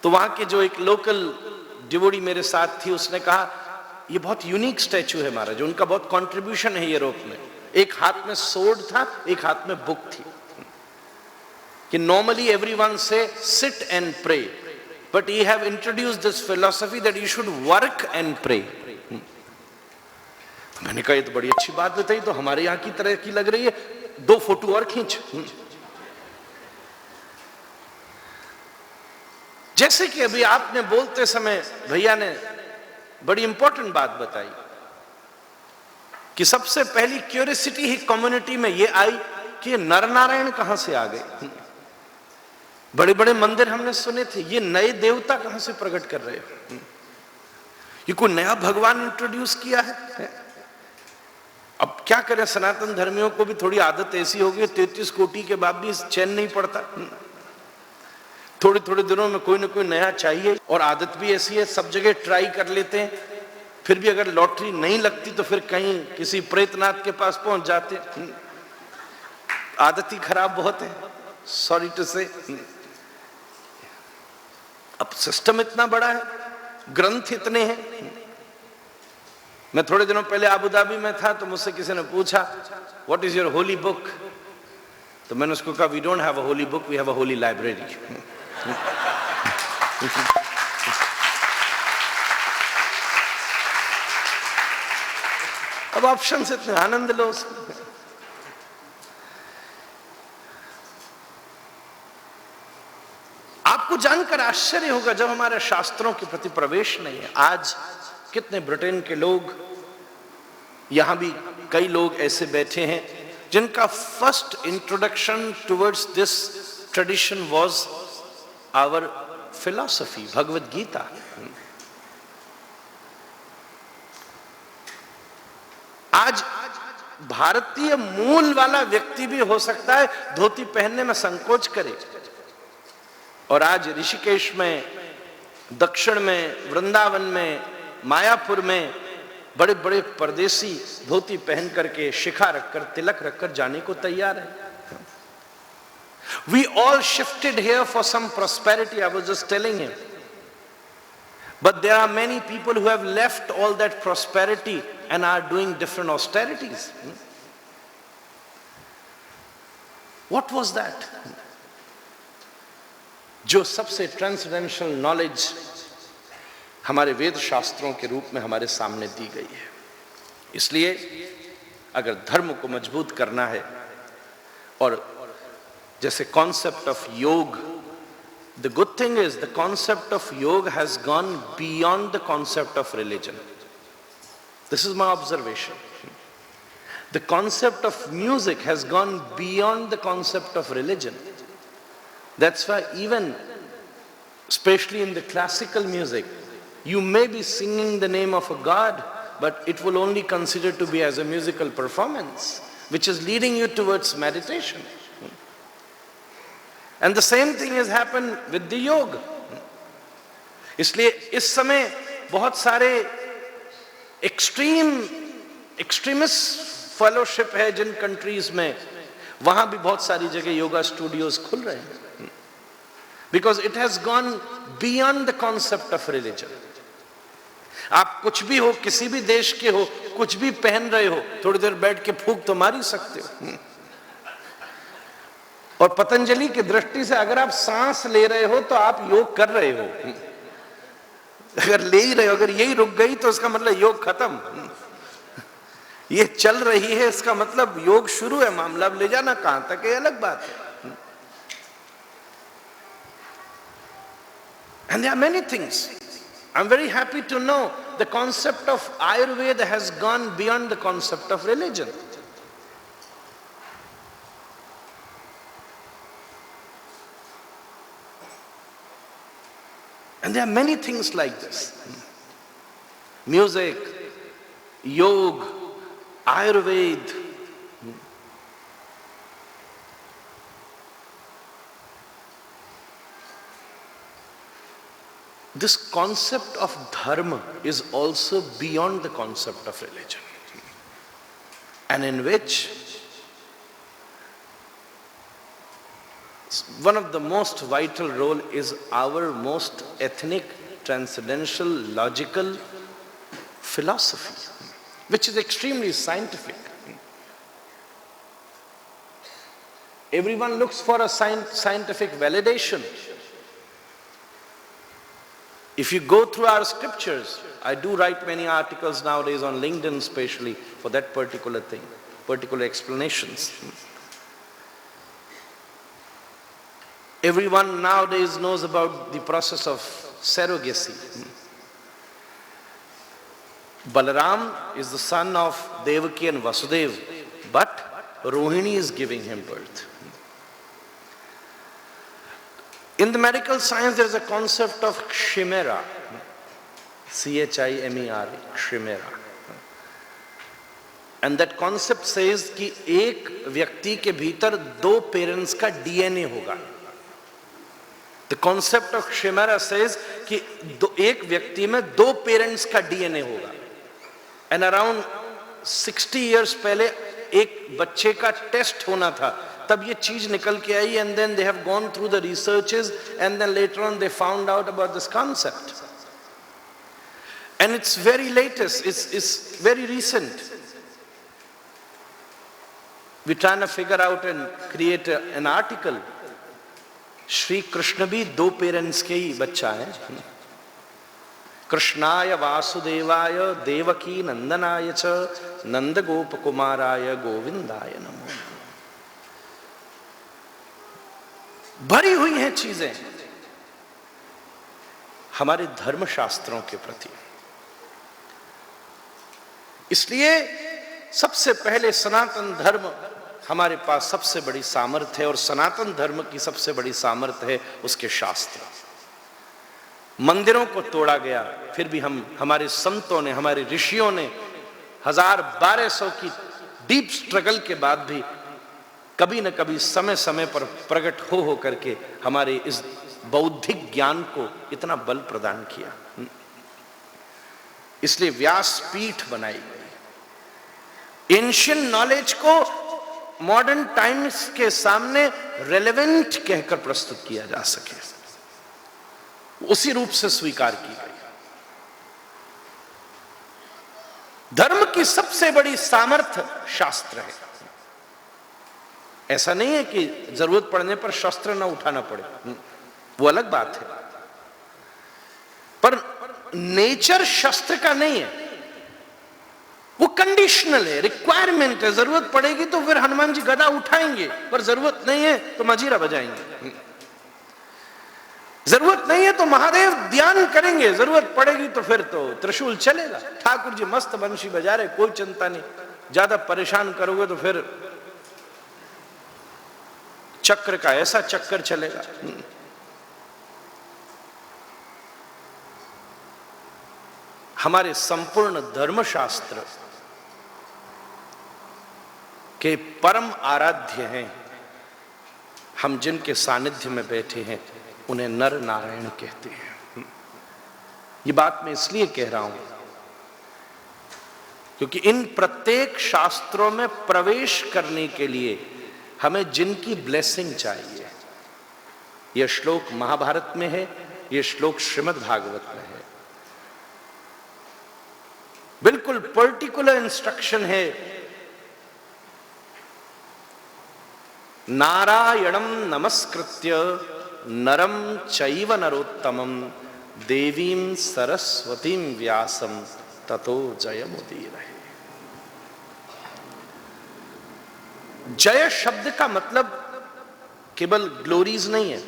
तो वहां के जो एक लोकल डिवोटी मेरे साथ थी, उसने कहा ये बहुत यूनिक स्टैचू है महाराज, उनका बहुत कंट्रीब्यूशन है यूरोप में। एक हाथ में सोर्ड था, एक हाथ में बुक थी। कि नॉर्मली एवरीवन से sit and pray, but he have introduced this philosophy that you should work and pray. मैंने कहा ये तो बड़ी अच्छी बात बताई, तो हमारे यहां की तरह की लग रही है, 2 फोटो और खींच। जैसे कि अभी आपने बोलते समय भैया ने बड़ी इंपॉर्टेंट बात बताई कि सबसे पहली क्यूरियोसिटी ही कम्युनिटी में ये आई कि नर नारायण कहां से आ गए। बड़े बड़े मंदिर हमने सुने थे, ये नए देवता कहां से प्रकट कर रहे हो? ये कोई नया भगवान इंट्रोड्यूस किया है? अब क्या करें, सनातन धर्मियों को भी थोड़ी आदत ऐसी हो गई, 33 कोटि के बाद भी चैन नहीं पड़ता। थोड़े थोड़े दिनों में कोई ना कोई नया चाहिए, और आदत भी ऐसी है, सब जगह ट्राई कर लेते हैं, फिर भी अगर लॉटरी नहीं लगती तो फिर कहीं किसी प्रेतनाथ के पास पहुंच जाते। आदत ही खराब बहुत है, सॉरी टू से। अब सिस्टम इतना बड़ा है, ग्रंथ इतने हैं। मैं थोड़े दिनों पहले अबू धाबी में था, तो मुझसे किसी ने पूछा what is your holy book, तो मैंने उसको कहा we don't have a holy book, we have a holy library. अब ऑप्शन से इतने आनंद लो उसमें। आपको जानकर आश्चर्य होगा जब हमारे शास्त्रों के प्रति प्रवेश नहीं है। आज कितने ब्रिटेन के लोग, यहां भी कई लोग ऐसे बैठे हैं जिनका first introduction towards this tradition was our philosophy, Bhagavad Gita. आज भारतीय मूल वाला व्यक्ति भी हो सकता है धोती पहनने में संकोच करे, और आज ऋषिकेश में, दक्षिण में, वृंदावन में, मायापुर में बड़े बड़े परदेसी धोती पहन करके, शिखा रखकर, तिलक रखकर जाने को तैयार है। We all shifted here for some prosperity, I was just telling him. But there are many people who have left all that prosperity and are doing different austerities. What was that? जो सबसे transcendental knowledge हमारे वेद शास्त्रों के रूप में हमारे सामने दी गई है। इसलिए अगर धर्म को मजबूत करना है, और जैसे concept of yoga, the good thing is the concept of yoga has gone beyond the concept of religion. This is my observation. The concept of music has gone beyond the concept of religion. That's why even, especially in the classical music, you may be singing the name of a god, but it will only consider to be as a musical performance, which is leading you towards meditation. And the same thing has happened with the yoga. इसलिए इस समय बहुत सारे extremist fellowship है जिन countries में, वहां भी बहुत सारी जगह योगा स्टूडियोज खुल रहे हैं, because it has gone beyond the concept of religion. आप कुछ भी हो, किसी भी देश के हो, कुछ भी पहन रहे हो, थोड़ी देर बैठ के फूंक तो मार ही सकते हो। और पतंजलि की दृष्टि से अगर आप सांस ले रहे हो तो आप योग कर रहे हो। अगर ले ही रहे हो, अगर यही रुक गई तो इसका मतलब योग खत्म। ये चल रही है, इसका मतलब योग शुरू है। मामला ले जाना कहां तक है अलग बात है। And there are many things. I'm very happy to know the concept of Ayurveda has gone beyond the concept of religion. And there are many things like this. Music, yoga, Ayurveda. This concept of dharma is also beyond the concept of religion, and in which one of the most vital role is our most ethnic, transcendental, logical philosophy, which is extremely scientific. Everyone looks for a scientific validation. If you go through our scriptures, I do write many articles nowadays on LinkedIn especially for that particular thing, particular explanations. Everyone nowadays knows about the process of surrogacy. Balaram is the son of Devaki and Vasudeva, but Rohini is giving him birth. In the medical science, there is a concept of chimera, chimera, chimera. And that concept says कि एक व्यक्ति के भीतर दो parents का DNA होगा. The concept of chimera says कि एक व्यक्ति में दो पेरेंट्स का DNA होगा. And around 60 years पहले एक बच्चे का टेस्ट होना था तब ये चीज निकल के आई, and then they have gone through the researches and then later on they found out about this concept, and it's very latest, it's very recent. We trying to figure out and create an article. Shri Krishna भी दो parents के ही बच्चा है. कृष्णाय वासुदेवाय देवकी नंदनाय च नंद गोप कुमाराय गोविंदाय नमो. भरी हुई हैं चीजें हमारे धर्म शास्त्रों के प्रति. इसलिए सबसे पहले सनातन धर्म हमारे पास सबसे बड़ी सामर्थ्य है, और सनातन धर्म की सबसे बड़ी सामर्थ्य है उसके शास्त्र. मंदिरों को तोड़ा गया, फिर भी हमारे संतों ने, हमारे ऋषियों ने 1200 की डीप स्ट्रगल के बाद भी कभी न कभी समय समय पर प्रकट हो करके हमारे इस बौद्धिक ज्ञान को इतना बल प्रदान किया. इसलिए व्यासपीठ बनाई गई. एंशियंट नॉलेज को मॉडर्न टाइम्स के सामने रेलेवेंट कहकर प्रस्तुत किया जा सके, उसी रूप से स्वीकार की गई. धर्म की सबसे बड़ी सामर्थ्य शास्त्र है. ऐसा नहीं है कि जरूरत पड़ने पर शस्त्र न उठाना पड़े, वो अलग बात है, पर नेचर शस्त्र का नहीं है, वो कंडीशनल है, रिक्वायरमेंट है. जरूरत पड़ेगी तो फिर हनुमान जी गदा उठाएंगे, पर जरूरत नहीं है तो मजीरा बजाएंगे. जरूरत नहीं है तो महादेव ध्यान करेंगे, जरूरत पड़ेगी तो फिर तो त्रिशूल चलेगा. ठाकुर जी मस्त बंशी बजा रहे, कोई चिंता नहीं. ज्यादा परेशान करोगे तो फिर चक्र का ऐसा चक्कर चलेगा. हमारे संपूर्ण धर्मशास्त्र के परम आराध्य हैं, हम जिनके सानिध्य में बैठे हैं उन्हें नर नारायण कहते हैं. ये बात मैं इसलिए कह रहा हूं क्योंकि इन प्रत्येक शास्त्रों में प्रवेश करने के लिए हमें जिनकी ब्लेसिंग चाहिए. यह श्लोक महाभारत में है, यह श्लोक श्रीमद् भागवत में है. बिल्कुल पर्टिकुलर इंस्ट्रक्शन है. नारायणं नमस्कृत्य नरम चैव नरोत्तमं देवीं सरस्वतीं व्यासं ततो जयमुदीरये. जय शब्द का मतलब केवल ग्लोरीज नहीं है.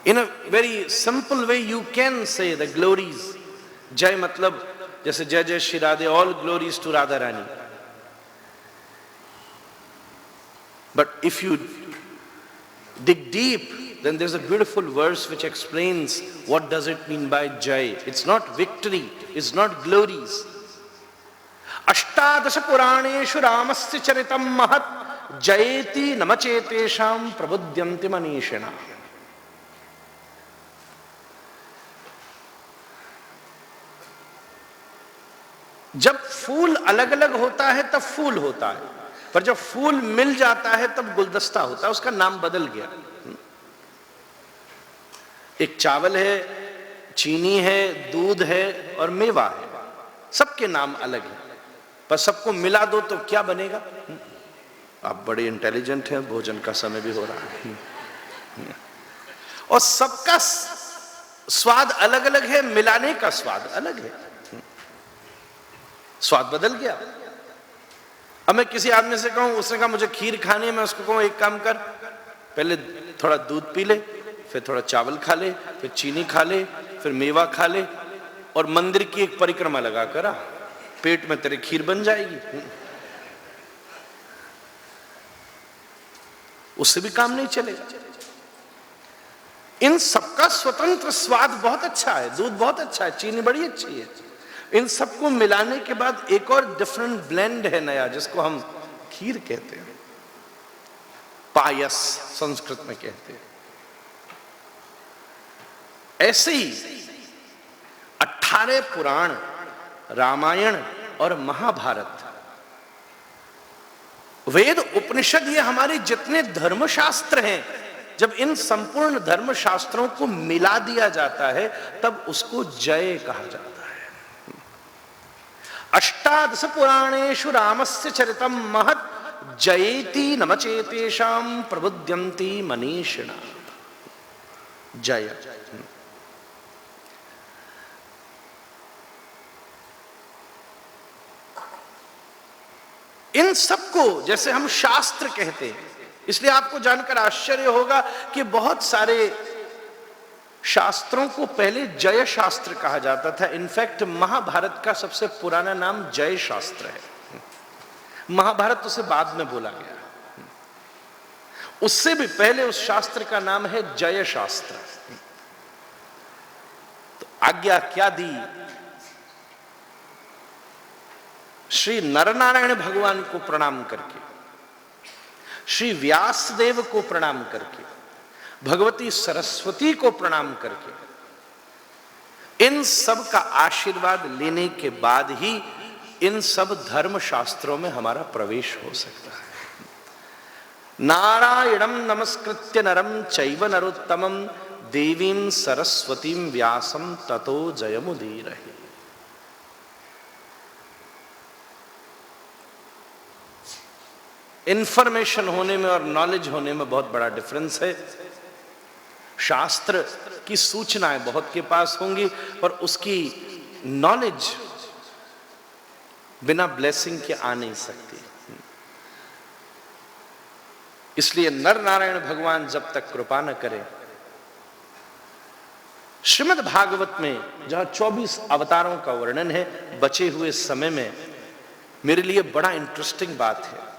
In a very simple way you can say the glories. जय मतलब जैसे जय जय Shri Radhe, all glories to Radha Rani. But if you dig deep, then there's a beautiful verse which explains what does it mean by jay. It's not victory, it's not glories. अष्टादश पुराणेषु रामस्य चरितं महत् जयेति नमचेतेषां प्रबुध्यन्ति मनीषिणः. जब फूल अलग अलग होता है तब फूल होता है, पर जब फूल मिल जाता है तब गुलदस्ता होता है. उसका नाम बदल गया. एक चावल है, चीनी है, दूध है और मेवा है, सबके नाम अलग है, पर सबको मिला दो तो क्या बनेगा? आप बड़े इंटेलिजेंट हैं, भोजन का समय भी हो रहा है. और सबका स्वाद अलग अलग है, मिलाने का स्वाद अलग है. स्वाद बदल गया. अब मैं किसी आदमी से कहूं, उसने कहा मुझे खीर खानी है, मैं उसको कहूं एक काम कर, पहले थोड़ा दूध पी ले, फिर थोड़ा चावल खा ले, फिर चीनी खा ले, फिर मेवा खा ले, और मंदिर की एक परिक्रमा लगा कर आ, पेट में तेरे खीर बन जाएगी. उससे भी काम नहीं चलेगा. इन सबका स्वतंत्र स्वाद बहुत अच्छा है, दूध बहुत अच्छा है, चीनी बड़ी अच्छी है. इन सबको मिलाने के बाद एक और डिफरेंट ब्लेंड है नया, जिसको हम खीर कहते हैं, पायस संस्कृत में कहते हैं. ऐसे ही 18 पुराण, रामायण और महाभारत वेद उपनिषद ये हमारे जितने धर्मशास्त्र हैं, जब इन संपूर्ण धर्मशास्त्रों को मिला दिया जाता है तब उसको जय कहा जाता है। अष्टादश पुराणेषु रामस्य चरितम महत् जयेति नमचेतेषां प्रबुध्यन्ति मनीषिणा। जय। इन सबको जैसे हम शास्त्र कहते हैं, इसलिए आपको जानकर आश्चर्य होगा कि बहुत सारे शास्त्रों को पहले जय शास्त्र कहा जाता था। इनफैक्ट महाभारत का सबसे पुराना नाम जय शास्त्र है। महाभारत उसे बाद में बोला गया, उससे भी पहले उस शास्त्र का नाम है जय शास्त्र। तो आज्ञा क्या दी? श्री नरनारायण भगवान को प्रणाम करके, श्री व्यासदेव को प्रणाम करके, भगवती सरस्वती को प्रणाम करके, इन सब का आशीर्वाद लेने के बाद ही इन सब धर्म शास्त्रों में हमारा प्रवेश हो सकता है। नारायणं नमस्कृत्य नरं चैव नरोत्तमं देवीं सरस्वतीं व्यासं ततो जयमुदीरये। इंफॉर्मेशन होने में और नॉलेज होने में बहुत बड़ा डिफरेंस है। शास्त्र की सूचनाएं बहुत के पास होंगी पर उसकी नॉलेज बिना ब्लेसिंग के आ नहीं सकती। इसलिए नर नारायण भगवान जब तक कृपा न करें, श्रीमद् भागवत में जहां 24 अवतारों का वर्णन है, बचे हुए समय में मेरे लिए बड़ा इंटरेस्टिंग बात है।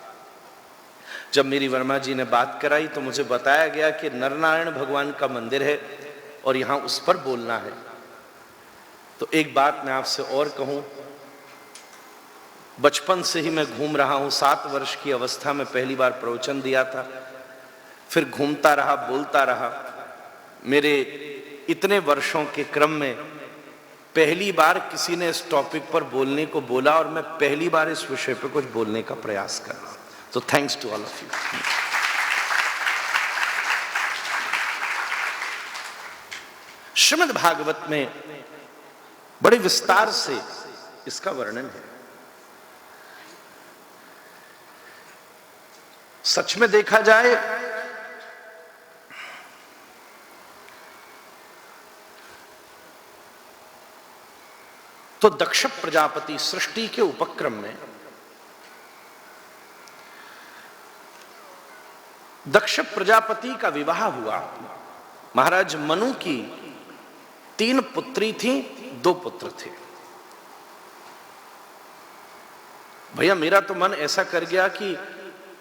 जब मेरी वर्मा जी ने बात कराई तो मुझे बताया गया कि नरनारायण भगवान का मंदिर है और यहां उस पर बोलना है। तो एक बात मैं आपसे और कहूं, बचपन से ही मैं घूम रहा हूं। 7 वर्ष की अवस्था में पहली बार प्रवचन दिया था, फिर घूमता रहा, बोलता रहा। मेरे इतने वर्षों के क्रम में पहली बार किसी ने इस टॉपिक पर बोलने को बोला और मैं पहली बार इस विषय पर कुछ बोलने का प्रयास कर रहा हूं। So thanks to all of you. Shrimad Bhagavat में बड़े विस्तार से इसका वर्णन है। सच में देखा जाए तो दक्ष प्रजापति सृष्टि के उपक्रम में दक्ष प्रजापति का विवाह हुआ। महाराज मनु की 3 पुत्री थी, 2 पुत्र थे। भैया मेरा तो मन ऐसा कर गया कि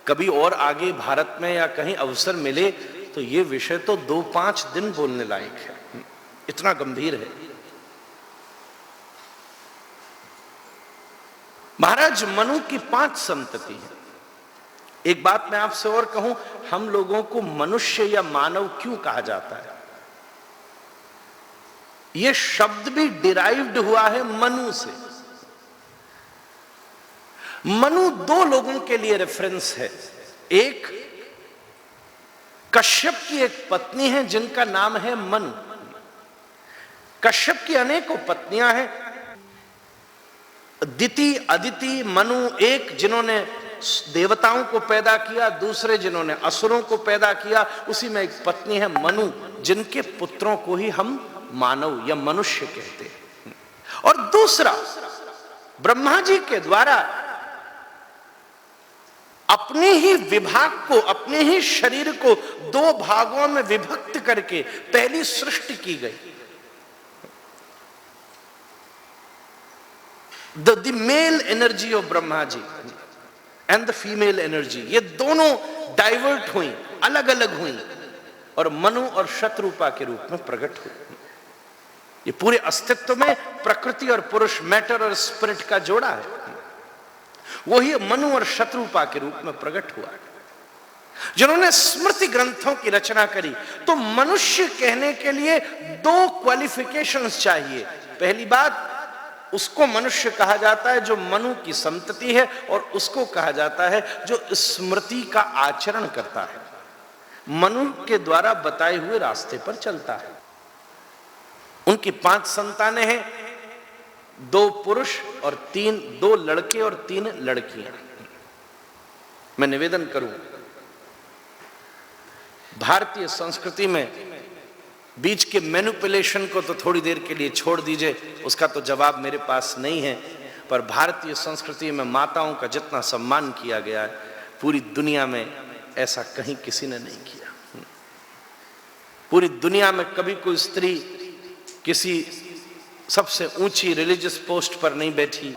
कभी और आगे भारत में या कहीं अवसर मिले तो ये विषय तो 2-5 दिन बोलने लायक है, इतना गंभीर है। महाराज मनु की 5 संतति है। एक बात मैं आपसे और कहूं, हम लोगों को मनुष्य या मानव क्यों कहा जाता है? यह शब्द भी डिराइव्ड हुआ है मनु से। मनु 2 लोगों के लिए रेफरेंस है। एक कश्यप की एक पत्नी है जिनका नाम है मनु। कश्यप की अनेकों पत्नियां हैं, दिति, अदिति, मनु। एक जिन्होंने देवताओं को पैदा किया, दूसरे जिन्होंने असुरों को पैदा किया। उसी में एक पत्नी है मनु, जिनके पुत्रों को ही हम मानव या मनुष्य कहते हैं। और दूसरा, ब्रह्मा जी के द्वारा अपने ही विभाग को, अपने ही शरीर को 2 भागों में विभक्त करके पहली सृष्टि की गई। The male energy of Brahma ji and the female energy, ये दोनों डाइवर्ट हुई, अलग अलग हुई और मनु और शतरूपा के रूप में प्रकट हुई। ये पूरे अस्तित्व में प्रकृति और पुरुष, मैटर और स्पिरिट का जोड़ा है। वही मनु और शतरूपा के रूप में प्रकट हुआ। जिन्होंने स्मृति ग्रंथों की रचना करी, तो मनुष्य कहने के लिए 2 क्वालिफिकेशंस चाहिए। पहली बात, उसको मनुष्य कहा जाता है जो मनु की संतति है, और उसको कहा जाता है जो स्मृति का आचरण करता है, मनु के द्वारा बताए हुए रास्ते पर चलता है। उनकी 5 संतानें हैं, 2 पुरुष और 2 लड़के और 3 लड़कियां। मैं निवेदन करूं, भारतीय संस्कृति में बीच के मैनिपुलेशन को तो थोड़ी देर के लिए छोड़ दीजिए, उसका तो जवाब मेरे पास नहीं है, पर भारतीय संस्कृति में माताओं का जितना सम्मान किया गया है पूरी दुनिया में ऐसा कहीं किसी ने नहीं किया। पूरी दुनिया में कभी कोई स्त्री किसी सबसे ऊंची रिलीजियस पोस्ट पर नहीं बैठी,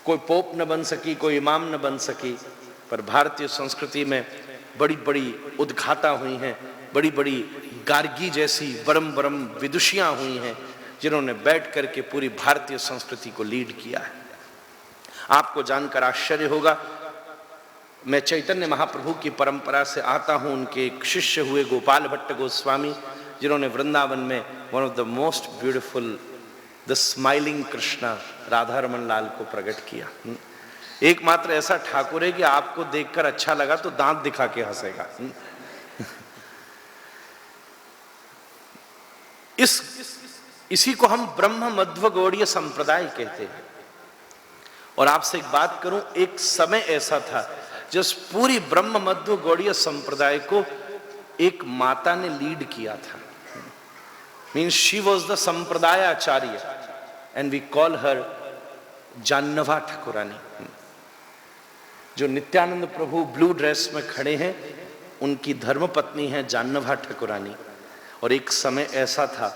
कोई पोप न बन सकी, कोई इमाम न बन सकी, पर भारतीय संस्कृति में बड़ी बड़ी उद्घाता हुई हैं, बड़ी बड़ी गार्गी जैसी बरम बरम विदुषियां हुई हैं, जिन्होंने बैठ करके पूरी भारतीय संस्कृति को लीड किया है। आपको जानकर आश्चर्य होगा, मैं चैतन्य महाप्रभु की परंपरा से आता हूं। उनके एक शिष्य हुए गोपाल भट्ट गोस्वामी, जिन्होंने वृंदावन में one of the most beautiful the smiling Krishna Radha Raman Lal को प्रकट किया। एकमात्र ऐसा ठाकुर है कि आपको देखकर अच्छा लगा तो दांत दिखा के हंसेगा। इसी को हम ब्रह्म मध्व गौड़ीय संप्रदाय कहते हैं। और आपसे एक बात करूं, एक समय ऐसा था जिस पूरी ब्रह्म मध्व गौड़ीय संप्रदाय को एक माता ने लीड किया था। मीन्स शी वॉज द संप्रदाय आचार्य and we call her Jahnava Thakurani. जो नित्यानंद प्रभु ब्लू ड्रेस में खड़े हैं, उनकी धर्मपत्नी है जाह्नवा ठाकुरानी। और एक समय ऐसा था,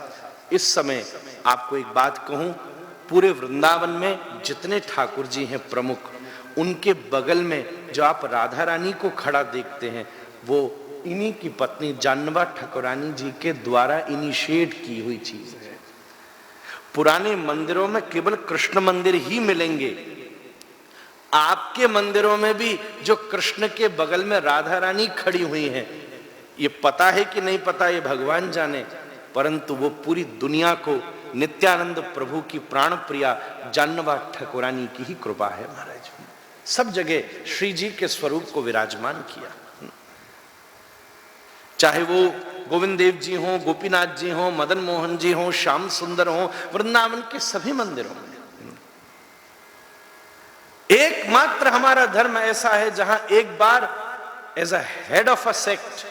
इस समय आपको एक बात कहूं, पूरे वृंदावन में जितने ठाकुर जी हैं प्रमुख, उनके बगल में जो आप राधा रानी को खड़ा देखते हैं, वो इन्हीं की पत्नी जाह्नवा ठाकुरानी जी के द्वारा इनिशिएट की हुई चीज है। पुराने मंदिरों में केवल कृष्ण मंदिर ही मिलेंगे, आपके मंदिरों में भी जो कृष्ण के बगल में राधा रानी खड़ी हुई हैं, ये पता है कि नहीं पता ये भगवान जाने, परंतु वो पूरी दुनिया को नित्यानंद प्रभु की प्राण प्रिया जाह्नवा ठाकुरानी की ही कृपा है। महाराज सब जगह श्री जी के स्वरूप को विराजमान किया, चाहे वो गोविंद देव जी हों, गोपीनाथ जी हों, मदन मोहन जी हों, श्याम सुंदर हों, वृंदावन के सभी मंदिरों में। एकमात्र हमारा धर्म ऐसा है जहां एक बार as a head of a sect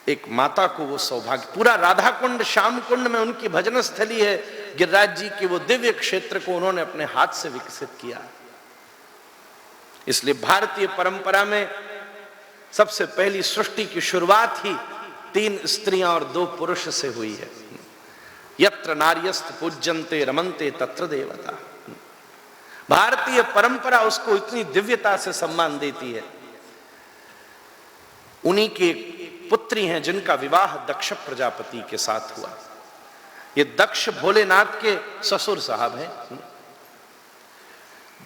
एक माता को वो सौभाग्य, पूरा राधा कुंड श्याम कुंड में उनकी भजन स्थली है, गिरिराज जी के वो दिव्य क्षेत्र को उन्होंने अपने हाथ से विकसित किया। इसलिए भारतीय परंपरा में सबसे पहली सृष्टि की शुरुआत ही 3 स्त्रियां और 2 पुरुष से हुई है। यत्र नार्यस्त पूज्यन्ते रमन्ते तत्र देवता। भारतीय परंपरा उसको इतनी दिव्यता से सम्मान देती है। उन्हीं की पुत्री हैं जिनका विवाह दक्ष प्रजापति के साथ हुआ। ये दक्ष भोलेनाथ के ससुर साहब हैं।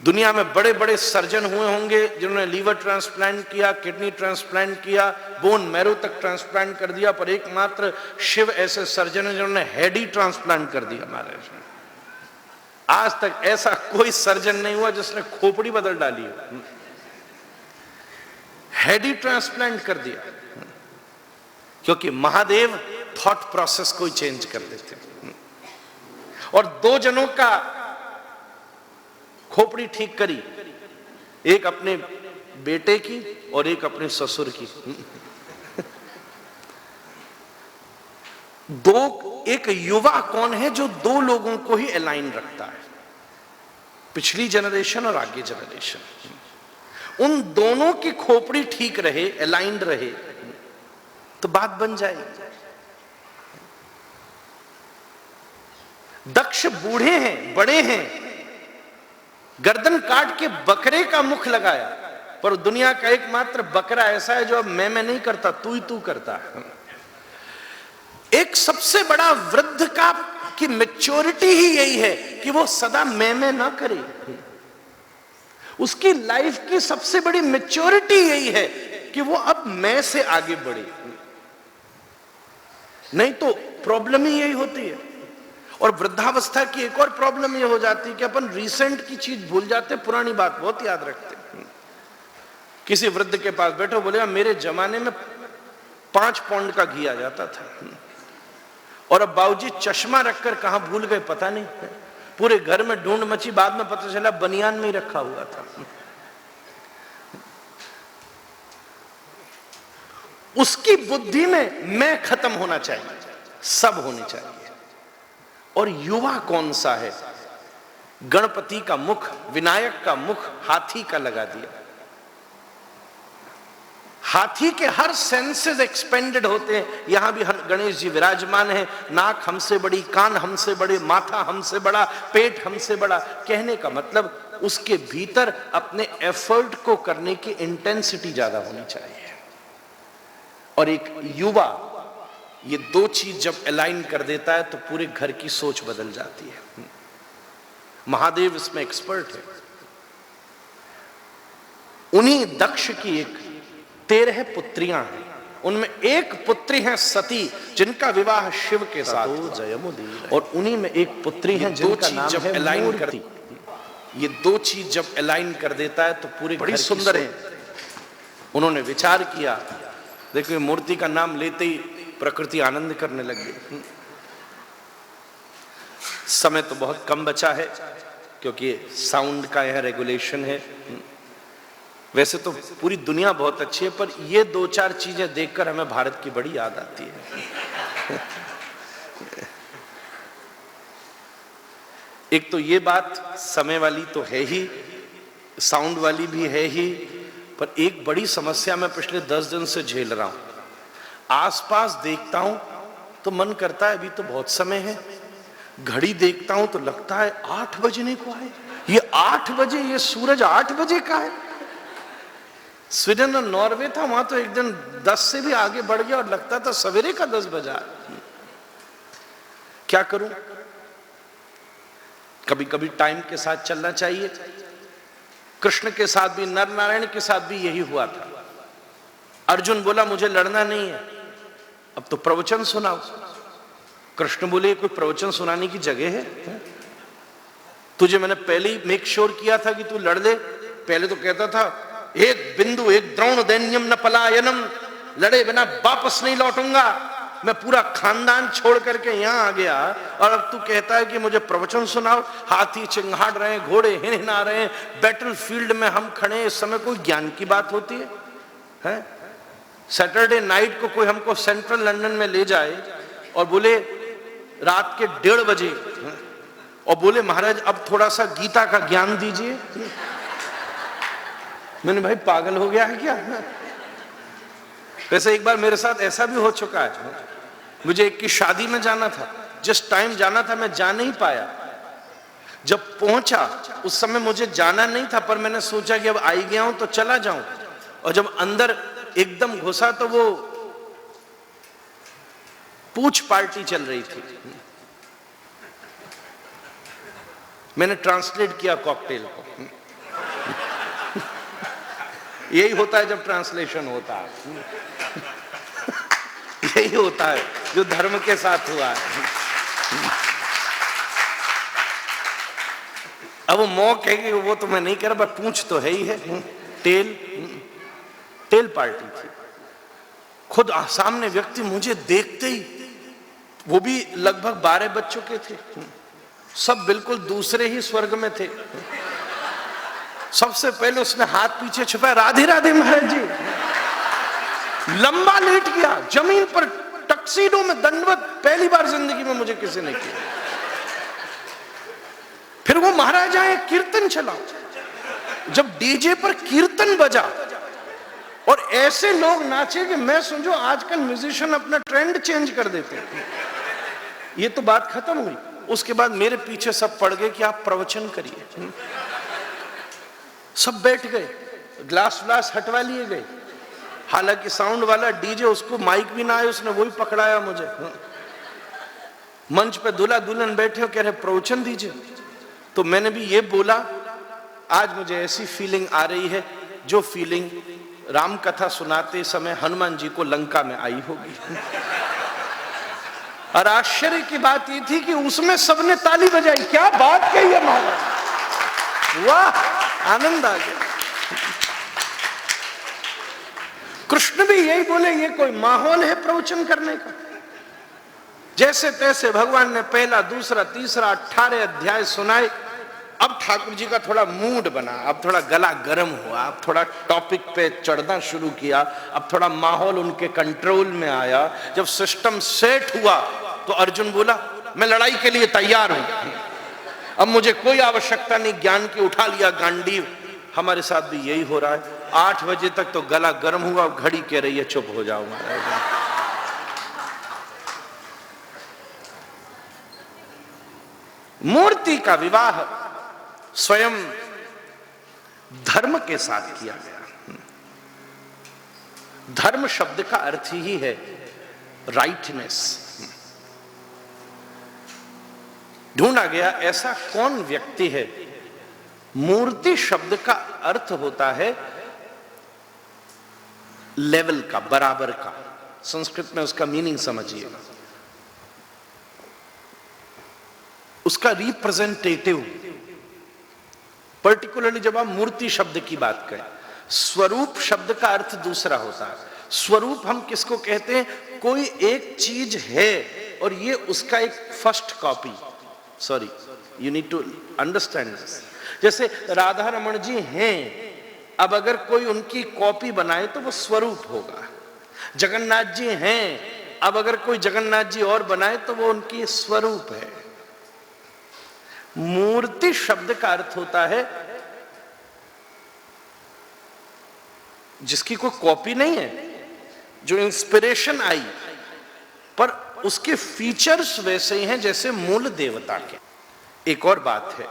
दुनिया में बड़े बड़े सर्जन हुए होंगे जिन्होंने लीवर ट्रांसप्लांट किया, किडनी ट्रांसप्लांट किया, बोन मैरो तक ट्रांसप्लांट कर दिया, पर एकमात्र शिव ऐसे सर्जन हैं जिन्होंने हेड ही ट्रांसप्लांट कर दिया। हमारे आज तक ऐसा कोई सर्जन नहीं हुआ जिसने खोपड़ी बदल डाली हो, हेड ही ट्रांसप्लांट कर दिया, क्योंकि महादेव थॉट प्रोसेस को ही चेंज कर देते। और 2 जनों का खोपड़ी ठीक करी, एक अपने बेटे की और एक अपने ससुर की। एक युवा कौन है जो 2 लोगों को ही अलाइन रखता है, पिछली जनरेशन और आगे जनरेशन। उन दोनों की खोपड़ी ठीक रहे, अलाइंड रहे, तो बात बन जाएगी। दक्ष बूढ़े हैं, बड़े हैं, गर्दन काट के बकरे का मुख लगाया, पर दुनिया का एकमात्र बकरा ऐसा है जो अब मैं नहीं करता, तू ही तू करता है। एक सबसे बड़ा वृद्ध का की मैच्योरिटी ही यही है कि वो सदा मैं ना करे। उसकी लाइफ की सबसे बड़ी मैच्योरिटी यही है कि वो अब मैं से आगे बढ़े। नहीं तो प्रॉब्लम ही यही होती है। और वृद्धावस्था की एक और प्रॉब्लम ये हो जाती है कि अपन रिसेंट की चीज भूल जाते, पुरानी बात बहुत याद रखते। किसी वृद्ध के पास बैठो, बोलेगा मेरे जमाने में 5 पाउंड का घी आ जाता था, और अब बाबूजी चश्मा रखकर कहां भूल गए पता नहीं। पूरे घर में ढूंढ मची, बाद में पता चला बनियान में ही रखा हुआ था। उसकी बुद्धि में मैं खत्म होना चाहिए, सब होनी चाहिए। और युवा कौन सा है? गणपति का मुख, विनायक का मुख हाथी का लगा दिया। हाथी के हर सेंसेस एक्सपेंडेड होते हैं। यहां भी गणेश जी विराजमान है। नाक हमसे बड़ी, कान हमसे बड़े, माथा हमसे बड़ा, पेट हमसे बड़ा। कहने का मतलब उसके भीतर अपने एफर्ट को करने की इंटेंसिटी ज्यादा होनी चाहिए। और एक युवा ये 2 चीज जब अलाइन कर देता है तो पूरे घर की सोच बदल जाती है। महादेव इसमें एक्सपर्ट है। उन्हीं दक्ष की एक 13 पुत्रियां हैं, उनमें एक पुत्री है सती, जिनका विवाह शिव के साथ हुआ। और उन्हीं में एक पुत्री है जिनका नाम है अलाइन करती। ये 2 चीज जब अलाइन कर देता है तो पूरे बड़ी सुंदर है। उन्होंने विचार किया, देखो मूर्ति का नाम लेते ही प्रकृति आनंद करने लगी। समय तो बहुत कम बचा है क्योंकि साउंड का यह रेगुलेशन है। वैसे तो पूरी दुनिया बहुत अच्छी है, पर ये 2-4 चीजें देखकर हमें भारत की बड़ी याद आती है। एक तो ये बात समय वाली तो है ही, साउंड वाली भी है ही, पर एक बड़ी समस्या मैं पिछले 10 दिन से झेल रहा हूं। आसपास देखता हूं तो मन करता है अभी तो बहुत समय है, घड़ी देखता हूं तो लगता है 8 बजने को आए। ये 8 बजे, ये सूरज 8 बजे का है। स्वीडन और नॉर्वे था, वहां तो एक दिन 10 से भी आगे बढ़ गया और लगता था सवेरे का 10 बजा। क्या करूं? कभी कभी टाइम के साथ चलना चाहिए। कृष्ण के साथ भी, नर नारायण के साथ भी यही हुआ था। अर्जुन बोला मुझे लड़ना नहीं है, अब तो प्रवचन सुनाओ। कृष्ण बोले कोई प्रवचन सुनाने की जगह है? तुझे मैंने पहले ही मेक श्योर किया था कि तू लड़ ले। पहले तो कहता था एक बिंदु एक द्रोण दैन्यम न पलायनम, लड़े बिना वापस नहीं लौटूंगा। मैं पूरा खानदान छोड़ करके यहां आ गया और अब तू कहता है कि मुझे प्रवचन सुनाओ। हाथी चिंगाड़ रहे हैं, घोड़े हिनहिना रहे हैं, बैटल फील्ड में हम खड़े हैं। इस समय कोई ज्ञान की बात होती है? सैटरडे नाइट को कोई हमको सेंट्रल लंदन में ले जाए और बोले रात के 1:30 बजे और बोले महाराज अब थोड़ा सा गीता का ज्ञान दीजिए। मैंने भाई पागल हो गया है क्या? वैसे एक बार मेरे साथ ऐसा भी हो चुका है। मुझे एक की शादी में जाना था, जिस टाइम जाना था मैं जा नहीं पाया। जब पहुंचा उस समय मुझे जाना नहीं था, पर मैंने सोचा कि अब आई गया हूं तो चला जाऊं। और जब अंदर एकदम घुसा तो वो पूछ पार्टी चल रही थी। मैंने ट्रांसलेट किया कॉकटेल को। यही होता है जब ट्रांसलेशन होता है। यही होता है जो धर्म के साथ हुआ है। अब वो मौक है कि वो तो मैं नहीं कर रहा, पूछ तो है ही है। टेल पार्टी थी। खुद सामने व्यक्ति मुझे देखते ही, वो भी लगभग 12 बज चुके थे, सब बिल्कुल दूसरे ही स्वर्ग में थे। सबसे पहले उसने हाथ पीछे छुपाया, राधे राधे महाराज जी। लंबा लेट गया जमीन पर, टक्सीडो में दंडवत, पहली बार जिंदगी में मुझे किसी ने किया। फिर वो महाराज आए, कीर्तन चला। जब डीजे पर कीर्तन बजा और ऐसे लोग नाचे कि मैं समझो आजकल म्यूजिशियन अपना ट्रेंड चेंज कर देते हैं। ये तो बात खत्म हुई। उसके बाद मेरे पीछे सब पड़ गए कि आप प्रवचन करिए। सब बैठ गए, ग्लास हटवा लिए गए। हालांकि साउंड वाला डीजे, उसको माइक भी ना आए, उसने वही पकड़ाया मुझे। मंच पे दूल्हा दुल्हन बैठे हो, कह रहे प्रवचन दीजिए। तो मैंने भी ये बोला, आज मुझे ऐसी फीलिंग आ रही है जो फीलिंग राम कथा सुनाते समय हनुमान जी को लंका में आई होगी। और आश्चर्य की बात ये थी कि उसमें सबने ताली बजाई। क्या बात कही है महाराज, वाह, आनंद आ गया। कृष्ण भी यही बोले, ये कोई माहौल है प्रवचन करने का? जैसे तैसे भगवान ने पहला, दूसरा, तीसरा 18 अध्याय सुनाए। अब ठाकुर जी का थोड़ा मूड बना, अब थोड़ा गला गर्म हुआ, अब थोड़ा टॉपिक पे चढ़ना शुरू किया, अब थोड़ा माहौल उनके कंट्रोल में आया। जब सिस्टम सेट हुआ तो अर्जुन बोला, मैं लड़ाई के लिए तैयार हूं, अब मुझे कोई आवश्यकता नहीं ज्ञान की। उठा लिया गांडीव। हमारे साथ भी यही हो रहा है। 8 बजे तक तो गला गर्म हुआ, अब घड़ी कह रही है चुप हो जाओ महाराज। मूर्ति का विवाह स्वयं धर्म के साथ किया गया। धर्म शब्द का अर्थ ही है राइटनेस। ढूंढा गया ऐसा कौन व्यक्ति है। मूर्ति शब्द का अर्थ होता है लेवल का, बराबर का। संस्कृत में उसका मीनिंग समझिए, उसका रिप्रेजेंटेटिव। पर्टिकुलरली जब आप मूर्ति शब्द की बात करें, स्वरूप शब्द का अर्थ दूसरा होता है। स्वरूप हम किसको कहते हैं? कोई एक चीज है और ये उसका एक first copy. Sorry, you need to understand this. जैसे राधा रमण जी हैं, अब अगर कोई उनकी कॉपी बनाए तो वो स्वरूप होगा। जगन्नाथ जी हैं, अब अगर कोई जगन्नाथ जी और बनाए तो वो उनकी स्वरूप है। मूर्ति शब्द का अर्थ होता है जिसकी कोई कॉपी नहीं है, जो इंस्पिरेशन आई, पर उसके फीचर्स वैसे ही हैं जैसे मूल देवता के। एक और बात है,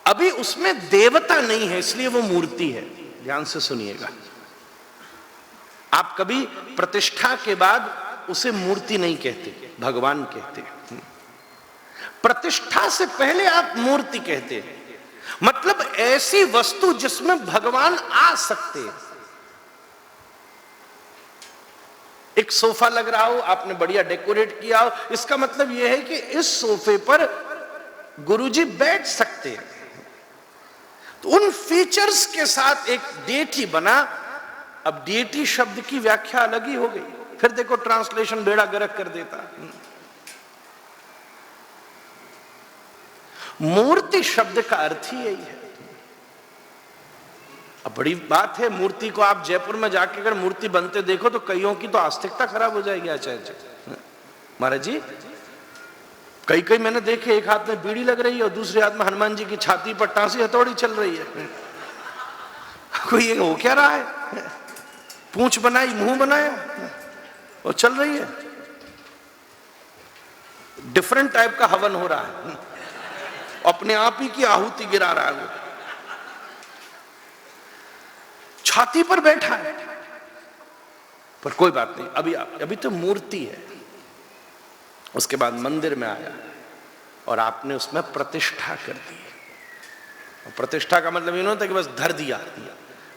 अभी उसमें देवता नहीं है इसलिए वो मूर्ति है। ध्यान से सुनिएगा, आप कभी प्रतिष्ठा के बाद उसे मूर्ति नहीं कहते, भगवान कहते हैं। प्रतिष्ठा से पहले आप मूर्ति कहते हैं, मतलब ऐसी वस्तु जिसमें भगवान आ सकते हैं। एक सोफा लग रहा हो, आपने बढ़िया डेकोरेट किया हो, इसका मतलब यह है कि इस सोफे पर गुरुजी बैठ सकते हैं। तो उन फीचर्स के साथ एक डेटी बना। अब डेटी शब्द की व्याख्या अलग ही हो गई। फिर देखो ट्रांसलेशन बेड़ा गर्क कर देता। मूर्ति शब्द का अर्थ ही यही है। अब बड़ी बात है, मूर्ति को आप जयपुर में जाके अगर मूर्ति बनते देखो तो कईयों की तो आस्तिकता खराब हो जाएगी। आचार्य जी, महाराज जी, कई मैंने देखे, एक हाथ में बीड़ी लग रही है और दूसरे हाथ में हनुमान जी की छाती पर टांसी हथौड़ी चल रही है। कोई ये हो क्या रहा है? पूंछ बनाई, मुंह बनाया और चल रही है। डिफरेंट टाइप का हवन हो रहा है, अपने आप ही की आहुति गिरा रहा है। वो छाती पर बैठा है, पर कोई बात नहीं, अभी तो मूर्ति है। उसके बाद मंदिर में आया और आपने उसमें प्रतिष्ठा कर दी। और प्रतिष्ठा का मतलब ये नहीं होता कि बस धर दिया।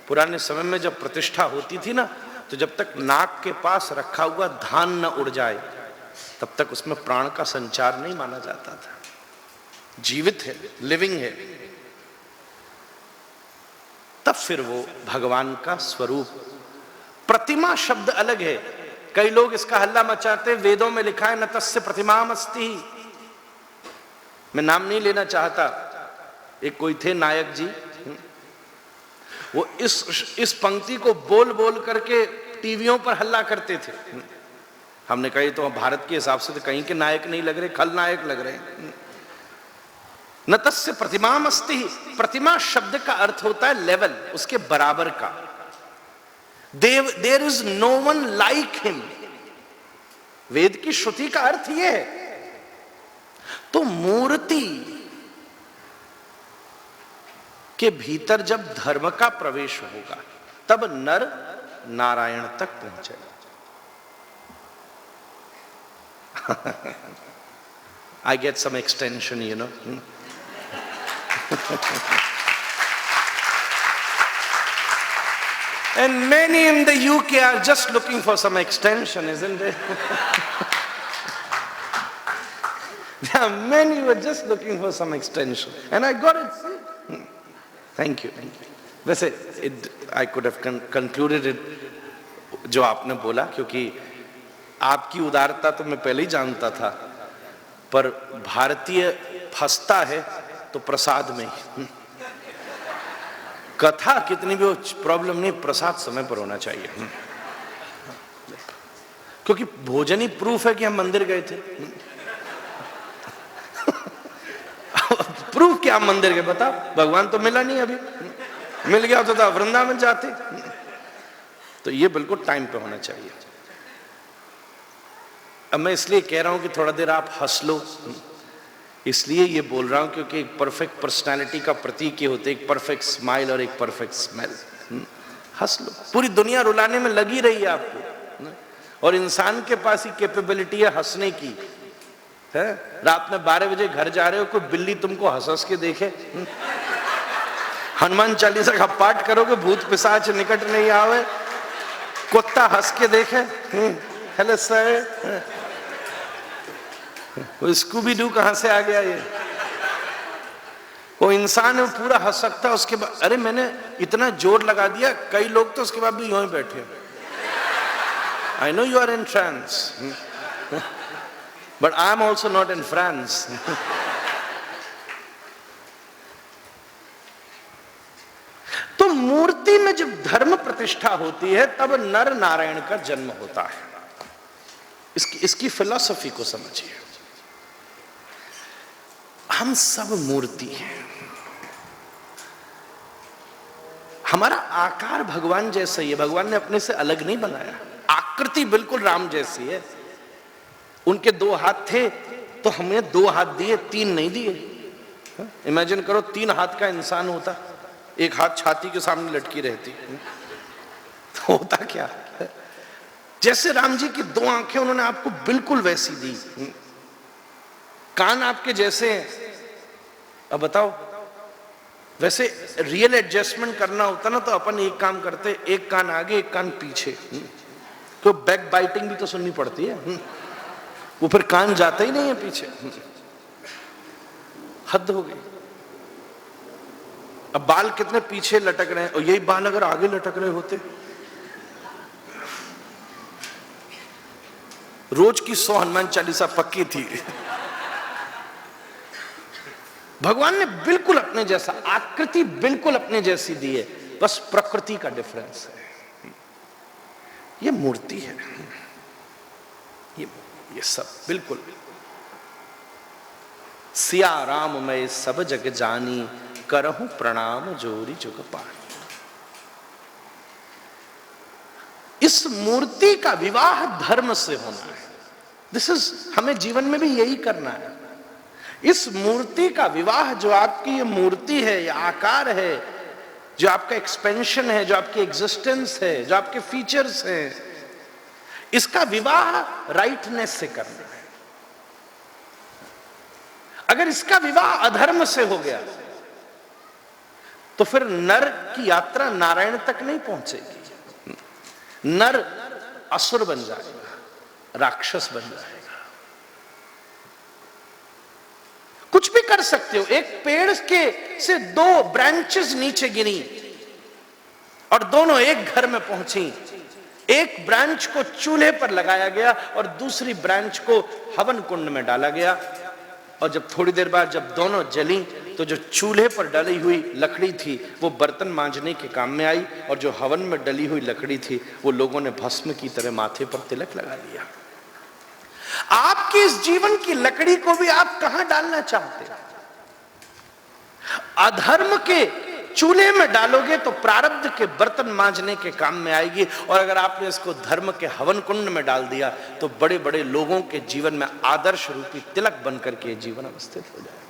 पुराने समय में जब प्रतिष्ठा होती थी ना, तो जब तक नाक के पास रखा हुआ धान न उड़ जाए तब तक उसमें प्राण का संचार नहीं माना जाता था। जीवित है, लिविंग है, तब फिर वो भगवान का स्वरूप। प्रतिमा शब्द अलग है। कई लोग इसका हल्ला मचाते, वेदों में लिखा है न तस्य प्रतिमाम अस्ति। मैं नाम नहीं लेना चाहता, एक कोई थे नायक जी, वो इस पंक्ति को बोल बोल करके टीवियों पर हल्ला करते थे। हमने कही तो भारत के हिसाब से तो कहीं के नायक नहीं लग रहे, खलनायक लग रहे हैं। न तस्य प्रतिमाम अस्ति। प्रतिमा शब्द का अर्थ होता है लेवल, उसके बराबर का। There is no one like him. वेद की श्रुति का अर्थ यह है। तो मूर्ति के भीतर जब धर्म का प्रवेश होगा तब नर नारायण तक पहुंचेगा। I get some extension, you know. And many in the UK are just looking for some extension, isn't it? Many were just looking for some extension, and I got it. Thank you. वैसे I could have concluded it जो आपने बोला, क्योंकि आपकी उदारता तो मैं पहले ही जानता था, पर भारतीय फंसता है तो प्रसाद में ही। कथा कितनी भी हो प्रॉब्लम नहीं, प्रसाद समय पर होना चाहिए, क्योंकि भोजन ही प्रूफ है कि हम मंदिर गए थे। प्रूफ क्या, हम मंदिर गए, बताओ, भगवान तो मिला नहीं, अभी मिल गया होता तो वृंदावन जाते। तो ये बिल्कुल टाइम पे होना चाहिए। अब मैं इसलिए कह रहा हूं कि थोड़ा देर आप हंस लो, इसलिए ये बोल रहा हूं क्योंकि एक परफेक्ट पर्सनालिटी का प्रतीक ये होते, एक परफेक्ट स्माइल और एक परफेक्ट स्मेल। हंस लो, पूरी दुनिया रुलाने में लगी रही है आपको, और इंसान के पास ही कैपेबिलिटी है हंसने की, है? रात में 12 बजे घर जा रहे हो, कोई बिल्ली तुमको हंस हंस के देखे, हनुमान चालीसा का पाठ करोगे, भूत पिशाच निकट नहीं आवे, कुत्ता हंस के देखे, हेलो सर, वो स्कूबी डू कहां से आ गया ये? वो इंसान है पूरा हंस सकता है, उसके बाद अरे मैंने इतना जोर लगा दिया, कई लोग तो उसके बाद भी यूं ही बैठे। I know you are in trance, but I am also not in France. तो मूर्ति में जब धर्म प्रतिष्ठा होती है तब नर नारायण का जन्म होता है। इसकी फिलॉसफी को समझिए। हम सब मूर्ति हैं, हमारा आकार भगवान जैसा ही है, भगवान ने अपने से अलग नहीं बनाया, आकृति बिल्कुल राम जैसी है। उनके 2 हाथ थे तो हमने 2 हाथ दिए, 3 नहीं दिए। इमेजिन करो 3 हाथ का इंसान होता, एक हाथ छाती के सामने लटकी रहती, तो होता क्या? जैसे राम जी की 2 आंखें उन्होंने आपको बिल्कुल वैसी दी, कान आपके जैसे हैं। अब बताओ, वैसे रियल एडजस्टमेंट करना होता ना तो अपन एक काम करते, एक कान आगे एक कान पीछे, तो बैक बाइटिंग भी तो सुननी पड़ती है, वो फिर कान जाता ही नहीं है पीछे, हद हो गई। अब बाल कितने पीछे लटक रहे हैं, और यही बाल अगर आगे लटक रहे होते, रोज की 100 हनुमान चालीसा पक्की थी। भगवान ने बिल्कुल अपने जैसा, आकृति बिल्कुल अपने जैसी दी है, बस प्रकृति का डिफरेंस है। ये मूर्ति है, ये सब बिल्कुल। सिया राम मैं सब जग जानी, करहूं प्रणाम जोरी जुग पानी। इस मूर्ति का विवाह धर्म से होना है। दिस इज, हमें जीवन में भी यही करना है। इस मूर्ति का विवाह, जो आपकी ये मूर्ति है, ये आकार है, जो आपका एक्सपेंशन है, जो आपकी एग्जिस्टेंस है, जो आपके फीचर्स हैं, इसका विवाह राइटनेस से करना है। अगर इसका विवाह अधर्म से हो गया तो फिर नर की यात्रा नारायण तक नहीं पहुंचेगी। नर असुर बन जाएगा, राक्षस बन जाएगा। कुछ भी कर सकते हो। एक पेड़ के से 2 ब्रांचेस नीचे गिरी और दोनों एक घर में पहुंची। एक ब्रांच को चूल्हे पर लगाया गया और दूसरी ब्रांच को हवन कुंड में डाला गया, और जब थोड़ी देर बाद जब दोनों जली तो जो चूल्हे पर डली हुई लकड़ी थी वो बर्तन मांजने के काम में आई, और जो हवन में डली हुई लकड़ी थी वो लोगों ने भस्म की तरह माथे पर तिलक लगा लिया। आपकी इस जीवन की लकड़ी को भी आप कहां डालना चाहते हैं? अधर्म के चूल्हे में डालोगे तो प्रारब्ध के बर्तन मांजने के काम में आएगी, और अगर आपने इसको धर्म के हवन कुंड में डाल दिया तो बड़े बड़े लोगों के जीवन में आदर्श रूपी तिलक बनकर के जीवन अवस्थित हो जाएगा।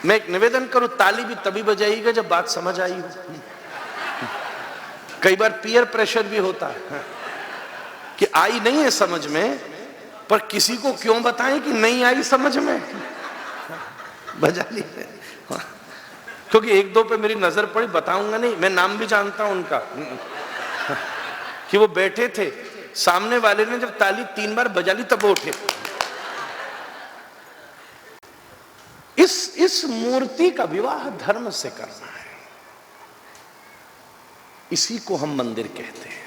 मैं एक निवेदन करूं, ताली भी तभी बजाइएगा जब बात समझ आई हो। कई बार पीयर प्रेशर भी होता है कि आई नहीं है समझ में, पर किसी को क्यों बताएं कि नहीं आई समझ में, बजा ली। क्योंकि 1-2 पे मेरी नजर पड़ी, बताऊंगा नहीं, मैं नाम भी जानता हूं उनका, कि वो बैठे थे सामने वाले ने जब ताली 3 बार बजा ली तब वो उठे। इस मूर्ति का विवाह धर्म से करना है, इसी को हम मंदिर कहते हैं।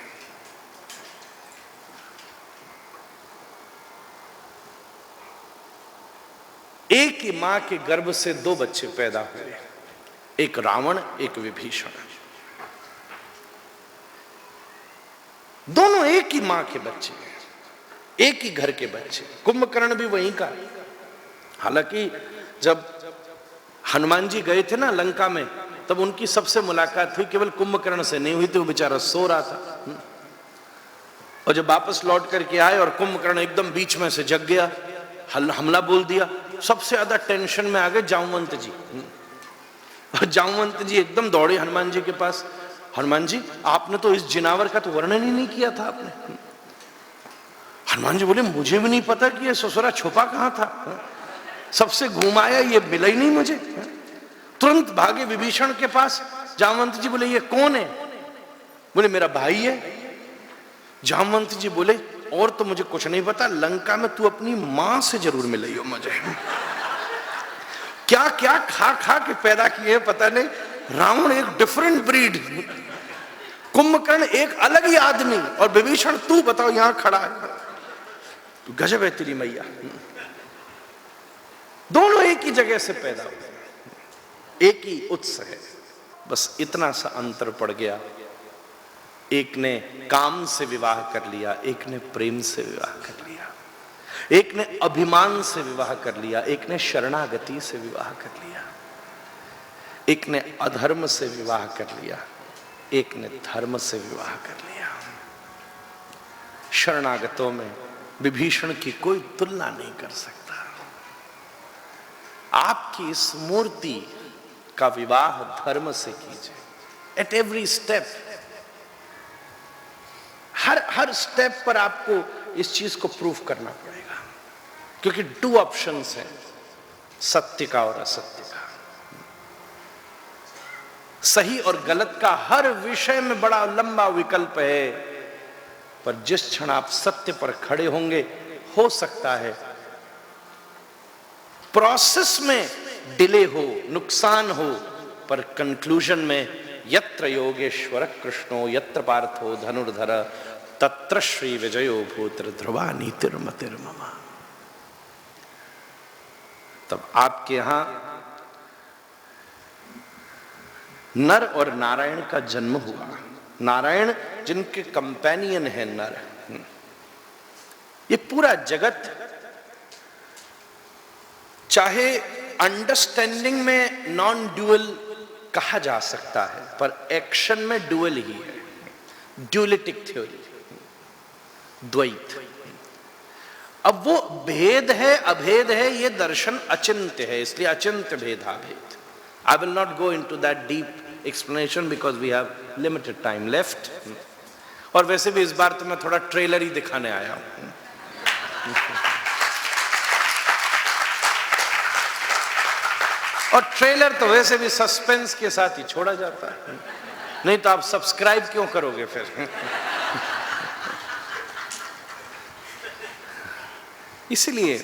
एक ही मां के गर्भ से 2 बच्चे पैदा हुए, एक रावण एक विभीषण। दोनों एक ही मां के बच्चे, एक ही घर के बच्चे। कुंभकर्ण भी वहीं का। हालांकि जब हनुमान जी गए थे ना लंका में, तब उनकी सबसे मुलाकात हुई, केवल कुंभकर्ण से नहीं हुई थी, वो बेचारा सो रहा था। और जब वापस लौट करके आए और कुंभकर्ण एकदम बीच में से जग गया, हमला बोल दिया, सबसे ज्यादा टेंशन में आ गए जामवंत जी। और जामवंत जी एकदम दौड़े हनुमान जी के पास, हनुमान जी आपने तो इस जिनावर का तो वर्णन ही नहीं किया था आपने। हनुमान जी बोले मुझे भी नहीं पता कि ये ससुरा छुपा कहां था, सबसे घुमाया ये मिला ही नहीं मुझे। तुरंत भागे विभीषण के पास। जामवंत जी बोले ये कौन है? बोले मेरा भाई है। जामवंत जी बोले और तो मुझे कुछ नहीं पता, लंका में तू अपनी मां से जरूर मिली हो मुझे। क्या क्या खा खा के पैदा किए पता नहीं। रावण एक डिफरेंट ब्रीड, कुंभकर्ण एक अलग ही आदमी, और विभीषण तू बताओ यहां खड़ा है, तो गजब है तेरी मैया। दोनों एक ही जगह से पैदा हुए, एक ही उत्स है, बस इतना सा अंतर पड़ गया। एक ने काम से विवाह कर लिया, एक ने प्रेम से विवाह कर लिया, एक ने अभिमान से विवाह कर लिया, एक ने शरणागति से विवाह कर लिया, एक ने अधर्म से विवाह कर लिया, एक ने धर्म से विवाह कर लिया। शरणागतों में विभीषण की कोई तुलना नहीं कर सकता। आपकी इस मूर्ति का विवाह धर्म से कीजिए। At every step, her step पर आपको इस चीज को प्रूफ करना पड़ेगा, क्योंकि 2 ऑप्शंस हैं, सत्य का और असत्य का। सही और गलत का हर विषय में बड़ा लंबा विकल्प है, पर जिस क्षण आप सत्य पर खड़े होंगे, हो सकता है प्रोसेस में डिले हो, नुकसान हो, पर कंक्लूजन में यत्र योगेश्वर कृष्णो यत्र पार्थो धनुर्धर तत्र श्री विजयो भूत्र ध्रुवा नीतिर्मतिर्मम। तब आपके यहां नर और नारायण का जन्म हुआ। नारायण जिनके कंपेनियन है नर। ये पूरा जगत चाहे अंडरस्टैंडिंग में नॉन ड्यूअल कहा जा सकता है, पर एक्शन में ड्यूअल ही है। ड्यूलिटिक थ्योरी, द्वैत। अब वो भेद है अभेद है, ये दर्शन अचिंत्य है, इसलिए अचिंत्य भेदाभेद। I will not go into that deep explanation because we have limited time left। और वैसे भी इस बार तो मैं थोड़ा ट्रेलर ही दिखाने आया हूं। और ट्रेलर तो वैसे भी सस्पेंस के साथ ही छोड़ा जाता है, नहीं तो आप सब्सक्राइब क्यों करोगे फिर। इसलिए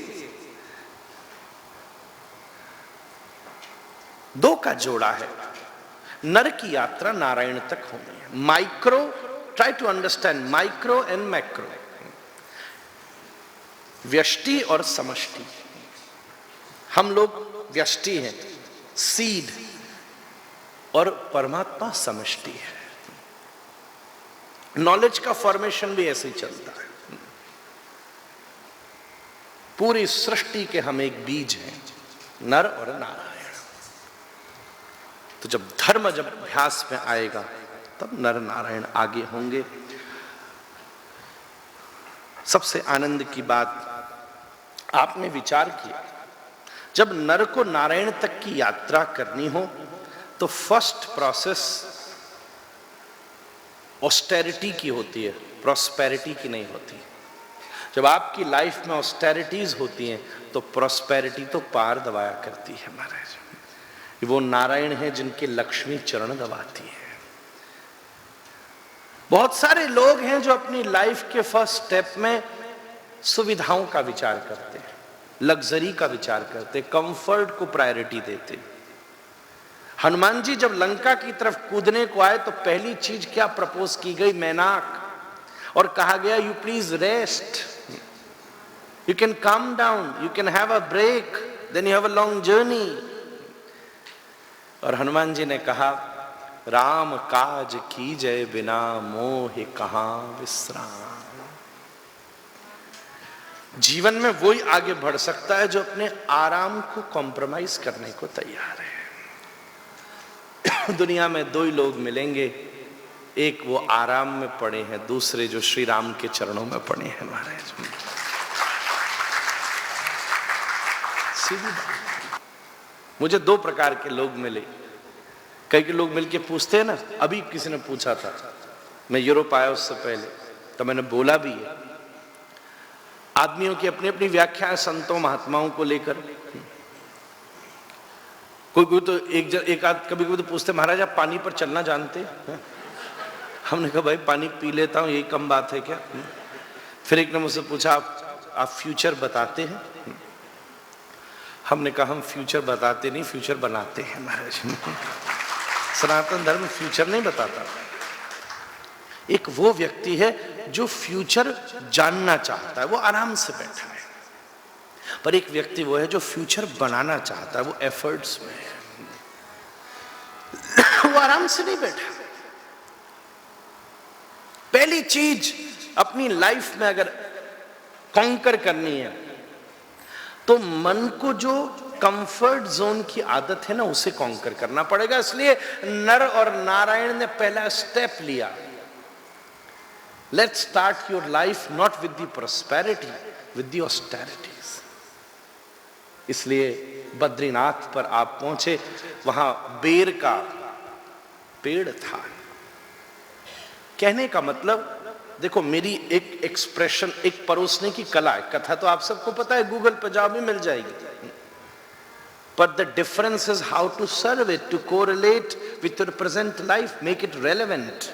2 का जोड़ा है। नर की यात्रा नारायण तक होनी है। Micro, try to understand micro and macro, व्यष्टि और समष्टि। हम लोग व्यष्टि हैं, सीड, और परमात्मा समष्टि है। नॉलेज का फॉर्मेशन भी ऐसे ही चलता है। पूरी सृष्टि के हम एक बीज हैं, नर और नारायण। तो जब धर्म जब अभ्यास में आएगा, तब नर नारायण आगे होंगे। सबसे आनंद की बात आपने विचार किया, जब नर को नारायण तक की यात्रा करनी हो, तो फर्स्ट प्रोसेस ऑस्टेरिटी की होती है, प्रॉस्पेरिटी की नहीं होती। जब आपकी लाइफ में ऑस्टेरिटीज होती हैं, तो प्रॉस्पेरिटी तो पार दबाया करती है महाराज। वो नारायण है जिनके लक्ष्मी चरण दबाती है। बहुत सारे लोग हैं जो अपनी लाइफ के फर्स्ट स्टेप में सुविधाओं का विचार करते हैं, लग्जरी का विचार करते हैं, कंफर्ट को प्रायोरिटी देते हैं। हनुमान जी जब लंका की तरफ कूदने को आए तो पहली चीज क्या प्रपोज की गई? मैनाक। और कहा गया you please rest, you can calm down, you can have a break, then you have a long journey. और हनुमान जी ने कहा राम काज कीजय बिना मोह कहां विश्राम। जीवन में वही आगे बढ़ सकता है जो अपने आराम को कॉम्प्रोमाइज करने को तैयार है। दुनिया में दो ही लोग मिलेंगे, एक वो आराम में पड़े हैं, दूसरे जो श्री राम के चरणों में पड़े हैं महाराज। सीधी बात। मुझे दो प्रकार के लोग मिले। कई के लोग मिलके पूछते हैं ना, अभी किसी ने पूछा था, मैं यूरोप आया उससे पहले, तो मैंने बोला भी है, आदमियों की अपनी अपनी व्याख्या है संतों महात्माओं को लेकर। कोई तो एक आध कभी कभी तो पूछते महाराज आप पानी पर चलना जानते हैं? हमने कहा भाई पानी पी लेता हूं, यही कम बात है क्या? फिर एक ने मुझसे पूछा आप फ्यूचर बताते हैं? हमने कहा हम फ्यूचर बताते नहीं, फ्यूचर बनाते हैं महाराज। सनातन धर्म फ्यूचर नहीं बताता। एक वो व्यक्ति है जो फ्यूचर जानना चाहता है, वो आराम से बैठा है। पर एक व्यक्ति वो है जो फ्यूचर बनाना चाहता है, वो एफर्ट्स में है, वो आराम से नहीं बैठा। पहली चीज अपनी लाइफ में अगर कॉन्कर करनी है तो मन को जो कंफर्ट जोन की आदत है ना, उसे कॉन्कर करना पड़ेगा। इसलिए नर और नारायण ने पहला स्टेप लिया, let's start your life not with the prosperity, with the austerities. इसलिए बद्रीनाथ पर आप पहुंचे, वहां बेर का पेड़ था। कहने का मतलब देखो, मेरी एक एक्सप्रेशन, एक परोसने की कला है। कथा तो आप सबको पता है, गूगल पर जाओ भी मिल जाएगी। But the difference is how to serve it, to correlate with your present life, make it relevant.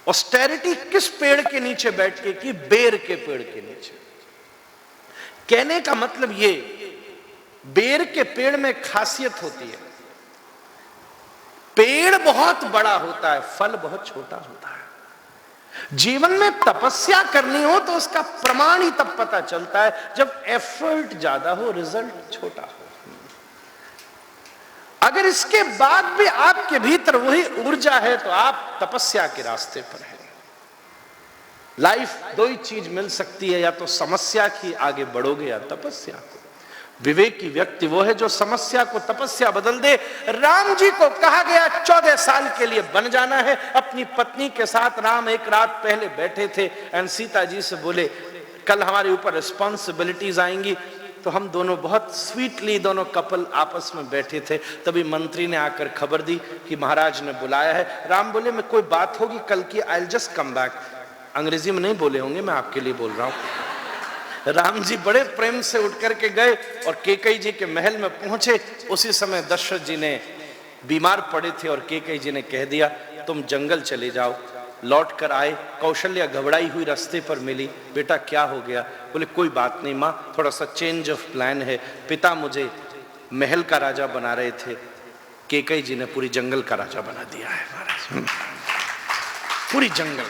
Austerity किस पेड़ के नीचे बैठ के की? बेर के पेड़ के नीचे। कहने का मतलब ये, बेर के पेड़ में खासियत होती है, पेड़ बहुत बड़ा होता है, फल बहुत छोटा होता है। जीवन में तपस्या करनी हो तो उसका प्रमाण ही तब पता चलता है जब एफर्ट ज्यादा हो, रिजल्ट छोटा हो। अगर इसके बाद भी आपके भीतर वही ऊर्जा है तो आप तपस्या के रास्ते पर हैं। लाइफ दो ही चीज मिल सकती है, या तो समस्या की आगे बढ़ोगे या तपस्या को। विवेकी व्यक्ति वो है जो समस्या को तपस्या बदल दे। राम जी को कहा गया 14 साल के लिए बन जाना है। अपनी पत्नी के साथ राम एक रात पहले बैठे थे एंड सीता जी से बोले कल हमारे ऊपर रिस्पॉन्सिबिलिटीज आएंगी। तो हम दोनों बहुत स्वीटली, दोनों कपल आपस में बैठे थे। तभी मंत्री ने आकर खबर दी कि महाराज ने बुलाया है। राम बोले मैं कोई बात होगी कल की, I will just come back. अंग्रेजी में नहीं बोले होंगे, मैं आपके लिए बोल रहा हूं। राम जी बड़े प्रेम से उठ करके गए और कैकेयी जी के महल में पहुंचे। उसी समय दशरथ जी ने बीमार पड़े थे और कैकेयी जी ने कह दिया तुम जंगल चले जाओ। लौट कर आए, कौशल्या घबराई हुई रास्ते पर मिली। बेटा क्या हो गया? बोले कोई बात नहीं माँ, थोड़ा सा चेंज ऑफ प्लान है। पिता मुझे महल का राजा बना रहे थे, कैकेयी जी ने पूरी जंगल का राजा बना दिया है महाराज, पूरी जंगल।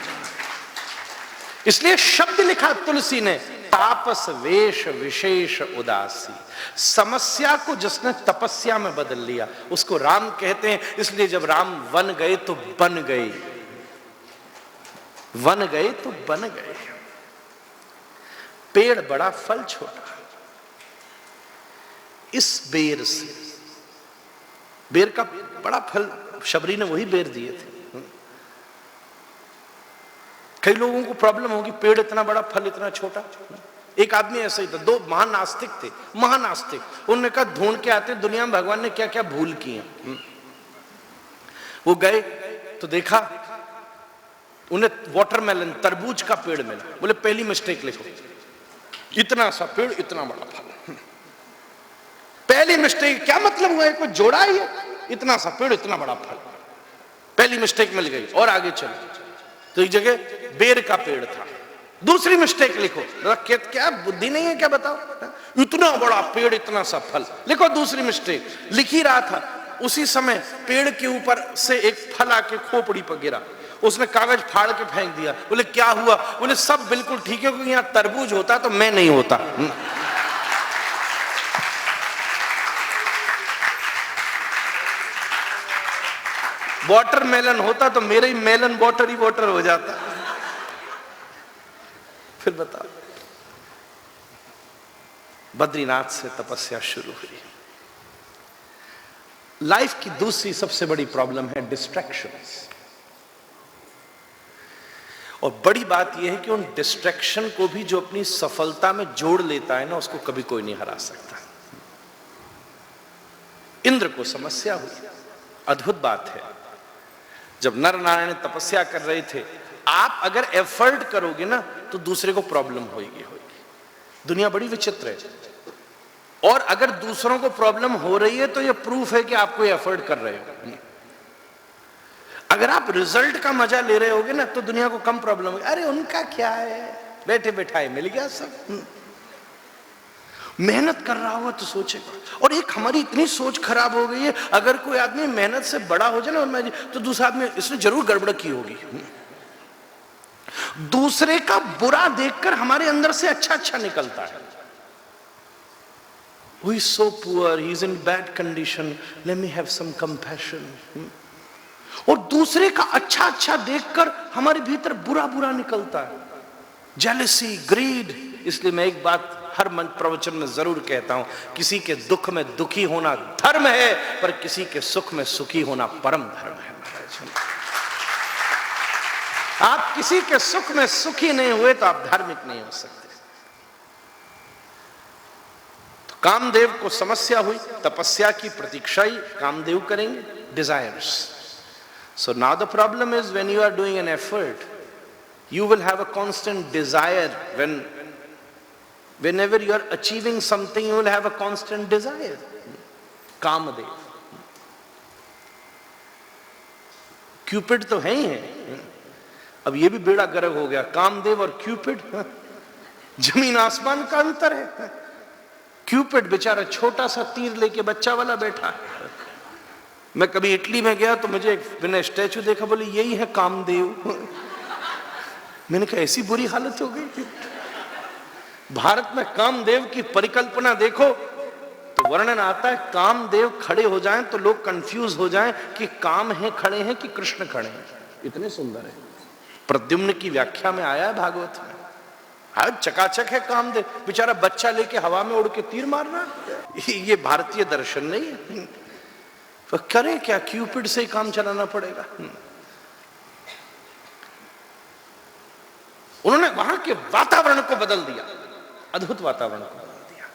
इसलिए शब्द लिखा तुलसी ने, तापस वेश विशेष उदासी। समस्या को जिसने तपस्या में बदल लिया उसको राम कहते हैं। इसलिए जब राम वन गए तो बन गए, वन गए तो बन गए। पेड़ बड़ा फल छोटा। इस बेर से, बेर का बड़ा फल शबरी ने वही बेर दिए थे। कई लोगों को प्रॉब्लम होगी पेड़ इतना बड़ा फल इतना छोटा। एक आदमी ऐसा ही था, दो महान नास्तिक थे, महानास्तिक। उन्होंने कहा ढूंढ के आते दुनिया में भगवान ने क्या क्या भूल की है। वो गए तो देखा उन्हें वाटरमेलन, तरबूज का पेड़ मिला। बोले पहली मिस्टेक लिखो, इतना सा पेड़ इतना बड़ा फल। पहली मिस्टेक क्या मतलब हुआ? कोई जोड़ा ही है, इतना सा पेड़ इतना बड़ा फल। पहली मिस्टेक मिल गई और आगे चलो। तो एक जगह बेर का पेड़ था। दूसरी मिस्टेक लिखो, क्या बुद्धि नहीं है क्या बताओ, इतना बड़ा पेड़ इतना सा फल, लिखो दूसरी मिस्टेक। लिख ही रहा था, उसी समय पेड़ के ऊपर से एक फल आके खोपड़ी पर गिरा, उसने कागज फाड़ के फेंक दिया। बोले क्या हुआ? बोले सब बिल्कुल ठीक है, क्योंकि यहाँ तरबूज होता तो मैं नहीं होता। वाटरमेलन होता तो मेरे ही मेलन वाटर ही वाटर हो जाता। फिर बताओ, बद्रीनाथ से तपस्या शुरू हुई। लाइफ की दूसरी सबसे बड़ी प्रॉब्लम है डिस्ट्रैक्शंस। और बड़ी बात यह है कि उन डिस्ट्रैक्शन को भी जो अपनी सफलता में जोड़ लेता है ना, उसको कभी कोई नहीं हरा सकता। इंद्र को समस्या हुई। अद्भुत बात है, जब नर नारायण तपस्या कर रहे थे, आप अगर एफर्ट करोगे ना तो दूसरे को प्रॉब्लम होगी। दुनिया बड़ी विचित्र है। और अगर दूसरों को प्रॉब्लम हो रही है तो यह प्रूफ है कि आप कोई एफर्ट कर रहे हो। अगर आप रिजल्ट का मजा ले रहे होगे ना तो दुनिया को कम प्रॉब्लम होगी। अरे उनका क्या है, बैठे बैठाए मिल गया सब। मेहनत कर रहा होगा तो सोचेगा। और एक हमारी इतनी सोच खराब हो गई है, अगर कोई आदमी मेहनत से बड़ा हो जाए ना तो दूसरा आदमी इसने जरूर गड़बड़ की होगी। दूसरे का बुरा देखकर हमारे अंदर से अच्छा निकलता है। Who is so poor, he is in bad condition, let me have some compassion. और दूसरे का अच्छा देखकर हमारे भीतर बुरा निकलता है, जेलसी, ग्रीड। इसलिए मैं एक बात हर प्रवचन में जरूर कहता हूं, किसी के दुख में दुखी होना धर्म है, पर किसी के सुख में सुखी होना परम धर्म है। आप किसी के सुख में सुखी नहीं हुए तो आप धार्मिक नहीं हो सकते। तो कामदेव को समस्या हुई, तपस्या की प्रतीक्षा ही कामदेव करेंगे, desires. So now the problem is when you are doing an effort, you will have a constant desire. Whenever you are achieving something, you will have a constant desire. Kamadev, Cupid तो है ही है। अब ये भी बेड़ा गर्क हो गया, कामदेव और क्यूपिड, जमीन आसमान का अंतर है। क्यूपिड बेचारा छोटा सा तीर लेके बच्चा वाला बैठा है। मैं कभी इटली में गया तो मुझे मैंने स्टैचू देखा, बोले यही है कामदेव। मैंने कहा ऐसी बुरी हालत हो गई थी। भारत में कामदेव की परिकल्पना देखो तो वर्णन आता है, कामदेव खड़े हो जाएं तो लोग कंफ्यूज हो जाएं कि काम है खड़े हैं कि कृष्ण खड़े हैं। इतने सुंदर है। प्रद्युम्न की व्याख्या में आया है भागवत में, आज चकाचक है कामदेव, बेचारा बच्चा लेके हवा में उड़ के तीर मारना। ये भारतीय दर्शन नहीं है। तो करें क्या, क्यूपिड से ही काम चलाना पड़ेगा। उन्होंने वहां के वातावरण को बदल दिया, अद्भुत वातावरण को बदल दिया,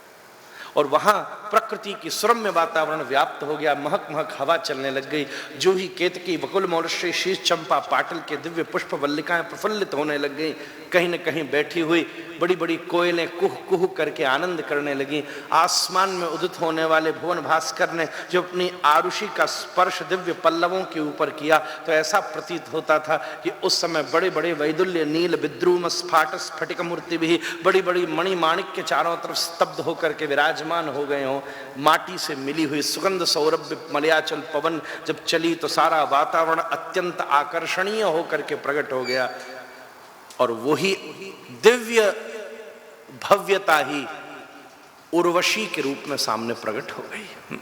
और वहां प्रकृति की सुरम्य वातावरण व्याप्त हो गया। महक महक हवा चलने लग गई। जूही, केतकी, बकुल, मौलश्री, शीश चंपा, पाटल के दिव्य पुष्प वल्लिकाएं प्रफुल्लित होने लग गई। कहीं न कहीं बैठी हुई बड़ी बड़ी कोयलें कुह कुह करके आनंद करने लगी। आसमान में उदित होने वाले भुवन भास्कर ने जो अपनी आरुषि का स्पर्श दिव्य पल्लवों के ऊपर किया तो ऐसा प्रतीत होता था कि उस समय बड़े बड़े वैदुल्य नील विद्रुम स्फाट स्फटिक मूर्ति भी बड़ी बड़ी मणि माणिक के चारों तरफ स्तब्ध होकर के विराजमान हो गए हों। माटी से मिली हुई सुगंध सौरभ्य मलयाचल पवन जब चली तो सारा वातावरण अत्यंत आकर्षणीय होकर के प्रकट हो गया। और वही दिव्य भव्यता ही उर्वशी के रूप में सामने प्रकट हो गई।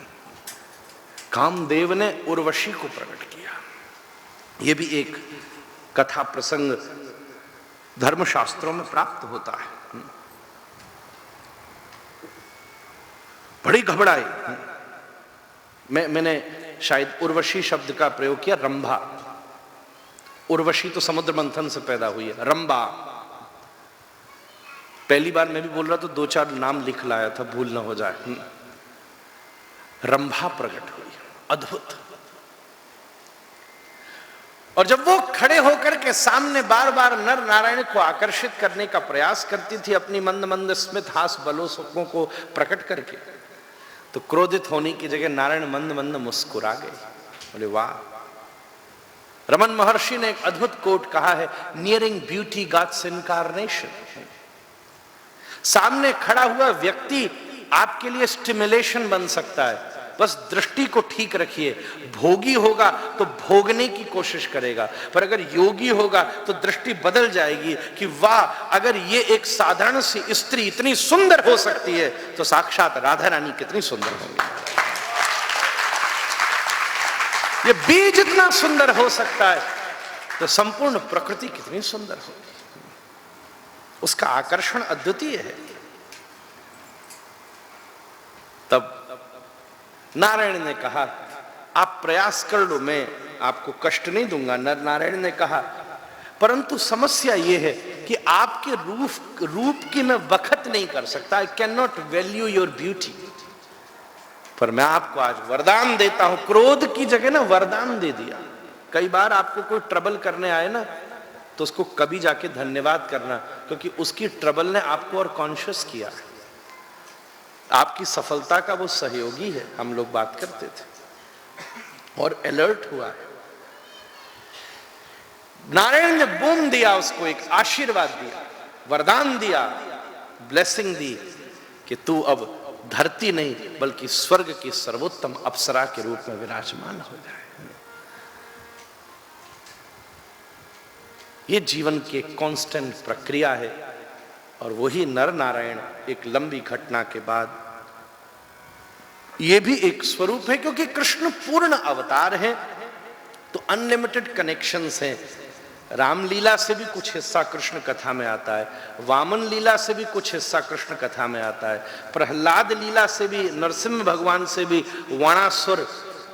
कामदेव ने उर्वशी को प्रकट किया। यह भी एक कथा प्रसंग धर्मशास्त्रों में प्राप्त होता है। बड़ी घबराई। मैंने शायद उर्वशी शब्द का प्रयोग किया, रंभा। उर्वशी तो समुद्र मंथन से पैदा हुई है। रंभा, पहली बार मैं भी बोल रहा तो 2-4 नाम लिख लाया था, भूल ना हो जाए। रंभा प्रकट हुई, अद्भुत। और जब वो खड़े होकर के सामने बार बार नर नारायण को आकर्षित करने का प्रयास करती थी अपनी मंद मंद स्मित हास बलोसकों को प्रकट करके, तो क्रोधित होने की जगह नारायण मंद मंद मुस्कुरा गए। बोले वाह, रमन महर्षि ने एक अद्भुत कोट कहा है, नियरिंग ब्यूटी गॉड्स इनकार्नेशन। सामने खड़ा हुआ व्यक्ति आपके लिए स्टिमुलेशन बन सकता है, बस दृष्टि को ठीक रखिए। भोगी होगा तो भोगने की कोशिश करेगा, पर अगर योगी होगा तो दृष्टि बदल जाएगी कि वाह, अगर ये एक साधारण सी स्त्री इतनी सुंदर हो सकती है तो साक्षात राधा रानी कितनी सुंदर होंगी। ये बीज इतना सुंदर हो सकता है तो संपूर्ण प्रकृति कितनी सुंदर होगी। उसका आकर्षण अद्वितीय है। तब नारायण ने कहा, आप प्रयास कर लो, मैं आपको कष्ट नहीं दूंगा। नर नारायण ने कहा, परंतु समस्या यह है कि आपके रूप की मैं वखत नहीं कर सकता। I can not value your beauty. पर मैं आपको आज वरदान देता हूं। क्रोध की जगह ना वरदान दे दिया। कई बार आपको कोई ट्रबल करने आए ना, तो उसको कभी जाके धन्यवाद करना, क्योंकि उसकी ट्रबल ने आपको और कॉन्शियस किया। आपकी सफलता का वो सहयोगी है। हम लोग बात करते थे और अलर्ट हुआ है। नारायण ने बूम दिया, उसको एक आशीर्वाद दिया, वरदान दिया, ब्लेसिंग दी कि तू अब धरती नहीं बल्कि स्वर्ग की सर्वोत्तम अप्सरा के रूप में विराजमान हो जाए। ये जीवन की कांस्टेंट प्रक्रिया है। और वही नर नारायण एक लंबी घटना के बाद ये भी एक स्वरूप है, क्योंकि कृष्ण पूर्ण अवतार है तो अनलिमिटेड कनेक्शंस हैं। रामलीला से भी कुछ हिस्सा कृष्ण कथा में आता है, वामन लीला से भी कुछ हिस्सा कृष्ण कथा में आता है, प्रहलाद लीला से भी, नरसिंह भगवान से भी वाणासुर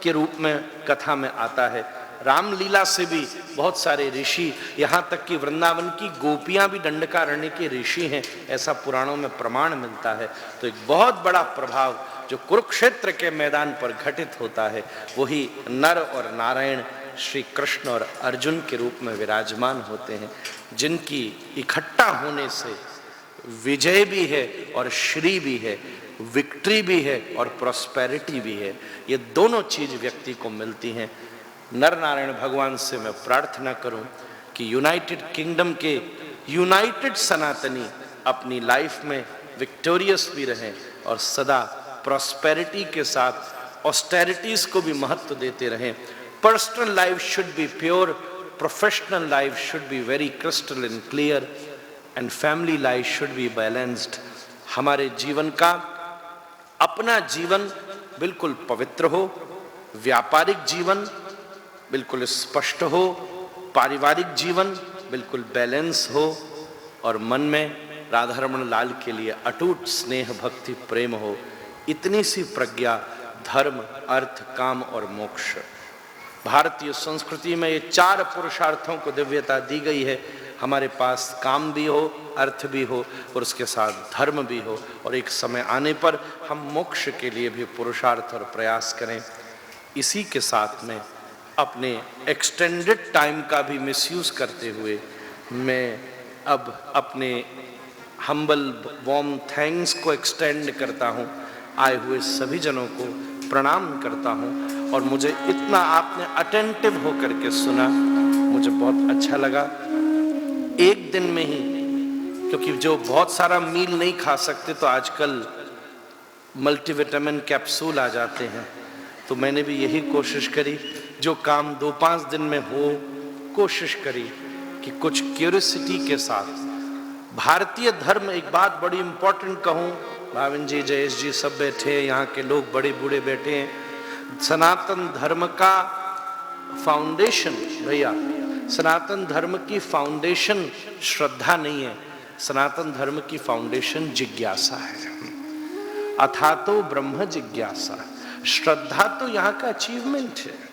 के रूप में कथा में आता है। रामलीला से भी बहुत सारे ऋषि, यहाँ तक कि वृंदावन की गोपियां भी दंडकारण्य के ऋषि हैं, ऐसा पुराणों में प्रमाण मिलता है। तो एक बहुत बड़ा प्रभाव जो कुरुक्षेत्र के मैदान पर घटित होता है, वही नर और नारायण श्री कृष्ण और अर्जुन के रूप में विराजमान होते हैं, जिनकी इकट्ठा होने से विजय भी है और श्री भी है, विक्ट्री भी है और प्रॉस्पेरिटी भी है। ये दोनों चीज व्यक्ति को मिलती हैं। नर नारायण भगवान से मैं प्रार्थना करूं कि यूनाइटेड किंगडम के यूनाइटेड सनातनी अपनी लाइफ में विक्टोरियस भी रहें और सदा प्रॉस्पेरिटी के साथ ऑस्टेरिटीज को भी महत्व देते रहें। Personal life should be pure, professional life should be very crystal and clear, and family life should be balanced. हमारे जीवन का अपना जीवन बिल्कुल पवित्र हो, व्यापारिक जीवन बिल्कुल स्पष्ट हो, पारिवारिक जीवन बिल्कुल बैलेंस हो, और मन में राधा रमण लाल के लिए अटूट स्नेह भक्ति प्रेम हो। इतनी सी प्रज्ञा धर्म, अर्थ, काम और मोक्ष। भारतीय संस्कृति में ये चार पुरुषार्थों को दिव्यता दी गई है। हमारे पास काम भी हो, अर्थ भी हो और उसके साथ धर्म भी हो, और एक समय आने पर हम मोक्ष के लिए भी पुरुषार्थ और प्रयास करें। इसी के साथ में अपने एक्सटेंडेड टाइम का भी मिसयूज करते हुए मैं अब अपने हम्बल वार्म थैंक्स को एक्सटेंड करता हूँ। आए हुए सभी जनों को प्रणाम करता हूँ, और मुझे इतना आपने अटेंटिव होकर के सुना, मुझे बहुत अच्छा लगा। एक दिन में ही, क्योंकि जो बहुत सारा मील नहीं खा सकते तो आजकल मल्टीविटामिन कैप्सूल आ जाते हैं, तो मैंने भी यही कोशिश करी, जो काम 2-5 दिन में हो, कोशिश करी कि कुछ क्यूरियोसिटी के साथ भारतीय धर्म। एक बात बड़ी इंपॉर्टेंट कहूँ, भाविन जी, जयेश जी सब बैठे हैं, यहाँ के लोग बड़े बूढ़े बैठे हैं। सनातन धर्म का फाउंडेशन, भैया, सनातन धर्म की फाउंडेशन श्रद्धा नहीं है, सनातन धर्म की फाउंडेशन जिज्ञासा है। अथातो ब्रह्म जिज्ञासा। श्रद्धा तो यहाँ का अचीवमेंट है।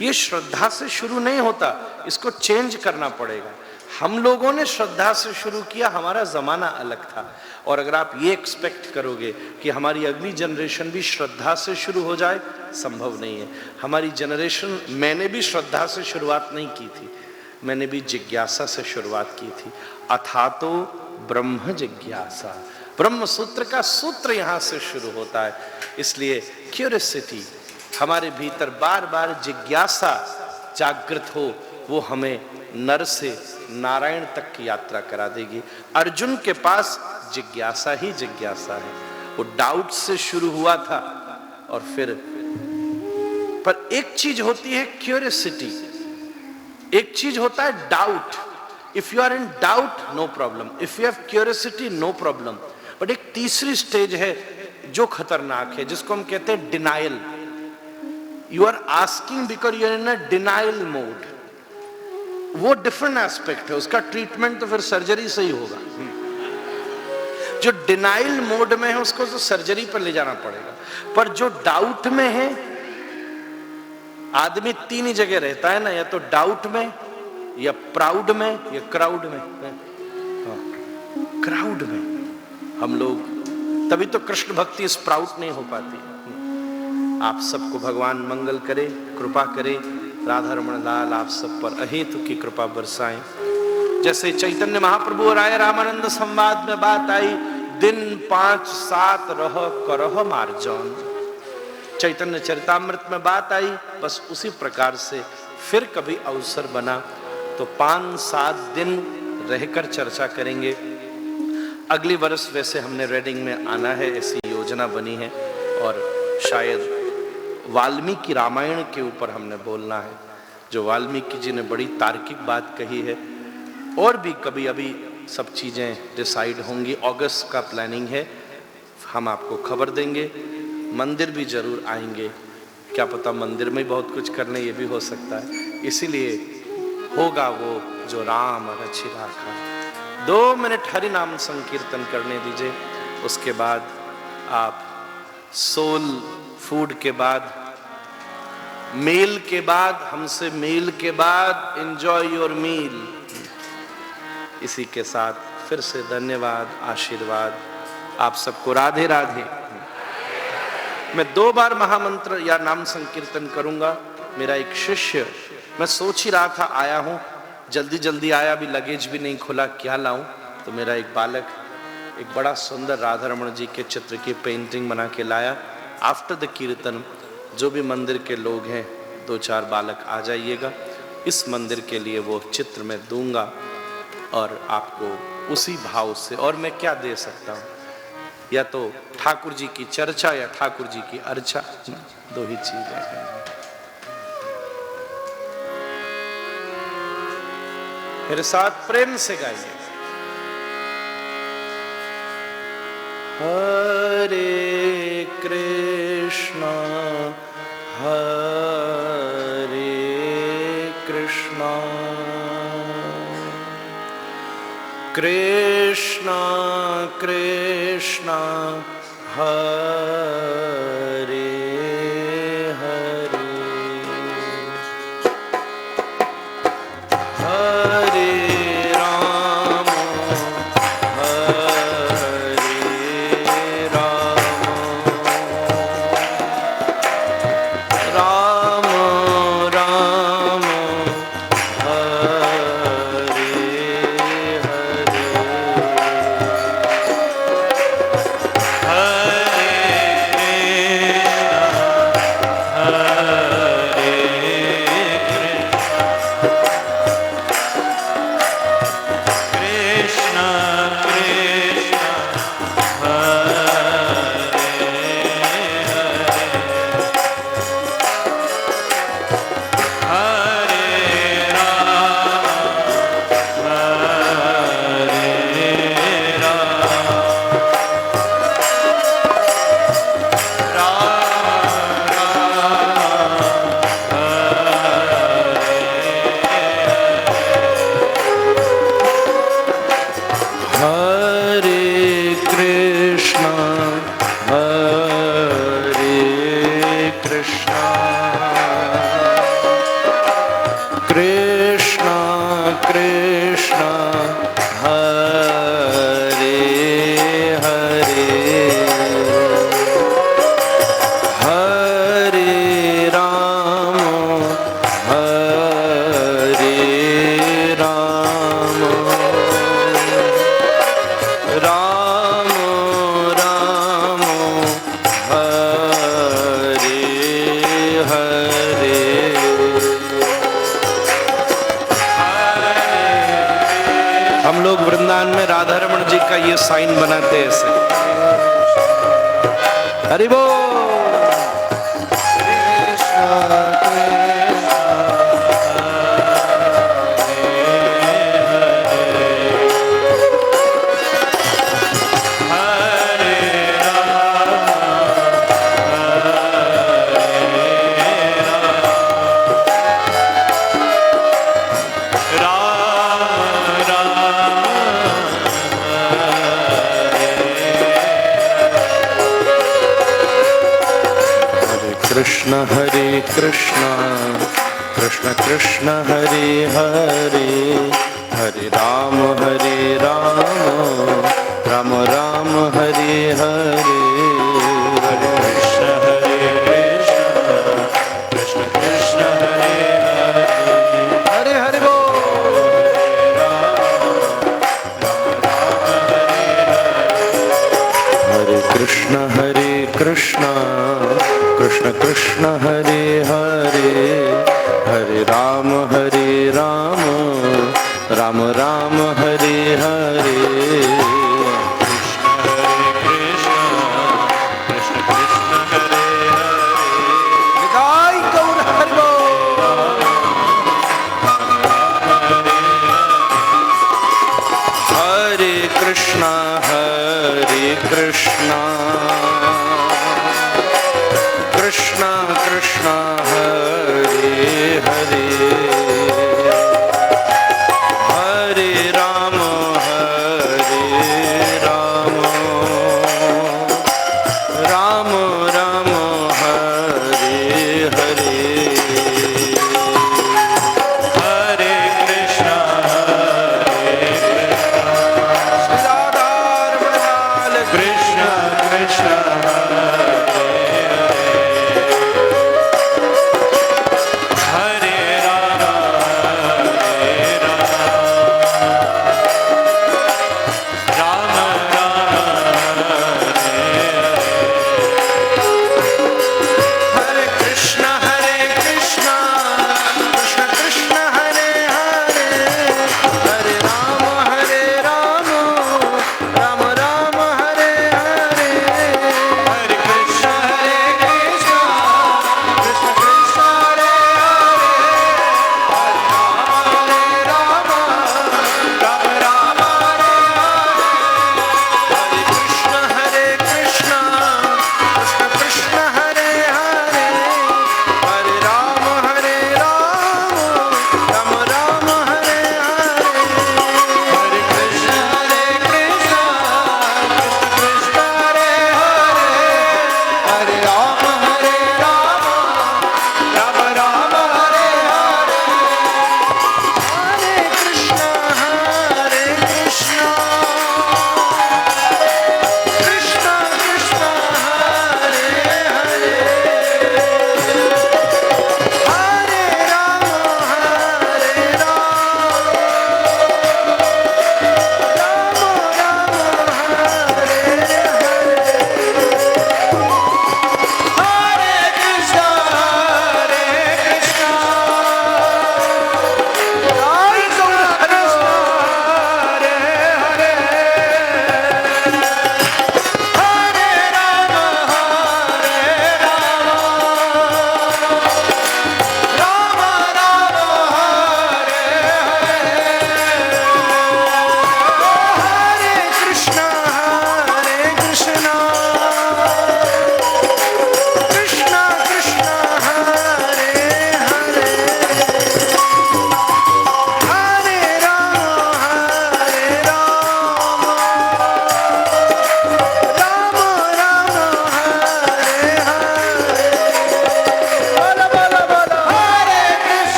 ये श्रद्धा से शुरू नहीं होता, इसको चेंज करना पड़ेगा। हम लोगों ने श्रद्धा से शुरू किया, हमारा जमाना अलग था, और अगर आप ये एक्सपेक्ट करोगे कि हमारी अगली जनरेशन भी श्रद्धा से शुरू हो जाए, संभव नहीं है। हमारी जनरेशन, मैंने भी श्रद्धा से शुरुआत नहीं की थी, मैंने भी जिज्ञासा से शुरुआत की थी। अथातो ब्रह्म जिज्ञासा, ब्रह्म सूत्र का सूत्र यहाँ से शुरू होता है। इसलिए क्यूरियोसिटी, हमारे भीतर बार बार जिज्ञासा जागृत हो, वो हमें नर से नारायण तक की यात्रा करा देगी। अर्जुन के पास जिज्ञासा ही जिज्ञासा है, वो डाउट से शुरू हुआ था और फिर, पर एक चीज होती है क्यूरियोसिटी, एक चीज होता है doubt. If you are in doubt no problem, if you have curiosity no problem. But एक तीसरी स्टेज है जो खतरनाक है, जिसको हम कहते हैं denial. You are asking because you are in a denial mode. वो डिफरेंट एस्पेक्ट है, उसका ट्रीटमेंट तो फिर सर्जरी से ही होगा। जो डिनाइल मोड में है उसको तो सर्जरी पर ले जाना पड़ेगा, पर जो डाउट में है, आदमी तीन ही जगह रहता है ना, या तो डाउट में, या प्राउड में, या क्राउड में। क्राउड में हम लोग, तभी तो कृष्ण भक्ति स्प्राउट नहीं हो पाती। आप सबको भगवान मंगल करे, कृपा करे, राधा रमण लाल आप सब पर अहेतु की कृपा बरसाएं। जैसे चैतन्य महाप्रभु और आय रामानंद संवाद में बात आई, दिन 5-7 रह करह मार्जन। चैतन्य चरितामृत में बात आई, बस उसी प्रकार से फिर कभी अवसर बना तो 5-7 दिन रहकर चर्चा करेंगे। अगली वर्ष वैसे हमने रेडिंग में आना है, ऐसी योजना बनी है, और शायद वाल्मीकि रामायण के ऊपर हमने बोलना है, जो वाल्मीकि जी ने बड़ी तार्किक बात कही है। और भी कभी अभी सब चीज़ें डिसाइड होंगी, अगस्त का प्लानिंग है, हम आपको खबर देंगे। मंदिर भी जरूर आएंगे, क्या पता मंदिर में बहुत कुछ करने ये भी हो सकता है, इसीलिए होगा वो जो राम रचि राखा। 2 मिनट हरि नाम संकीर्तन करने दीजिए, उसके बाद आप सोल फूड के बाद, मील के बाद, हमसे मील के बाद एंजॉय योर मील। इसी के साथ फिर से धन्यवाद, आशीर्वाद आप सबको। राधे राधे। मैं 2 बार महामंत्र या नाम संकीर्तन करूंगा। मेरा एक शिष्य, मैं सोच ही रहा था, आया हूं, जल्दी जल्दी आया, भी लगेज भी नहीं खुला, क्या लाऊं, तो मेरा एक बालक एक बड़ा सुंदर राधा रमण जी के चित्र की पेंटिंग बना के लाया। आफ्टर द कीर्तन जो भी मंदिर के लोग हैं, 2-4 बालक आ जाइएगा, इस मंदिर के लिए वो चित्र मैं दूंगा और आपको उसी भाव से। और मैं क्या दे सकता हूँ, या तो ठाकुर जी की चर्चा या ठाकुर जी की अर्चा, 2 ही चीजें हैं। मेरे साथ प्रेम से गाइए। हरे कृष्णा हरे कृष्णा कृष्णा कृष्णा हरे हरे हरे राम राम राम हरे हरे हम लोग वृंदावन में राधा रमण जी का ये साइन बनाते हैं ऐसे। हरि बोल। कृष्ण हरे कृष्ण कृष्ण कृष्ण हरे हरे हरे राम राम राम हरे हरे। हरे कृष्ण कृष्ण कृष्ण हरे हरे हरे बोल। हरे कृष्ण कृष्ण कृष्ण हरे हरे हरे राम राम राम हरे हरे। कृष्ण कृष्ण हरे हरे निताई गौर हरि बोल। हरे कृष्णा कृष्णा कृष्णा हरे हरे हरे राम राम राम हरे हरे। हरे कृष्णा श्री राधा रमण लाल कृष्ण कृष्ण हरे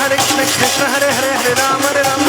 हरे कृष्ण कृष्ण हरे हरे हरे राम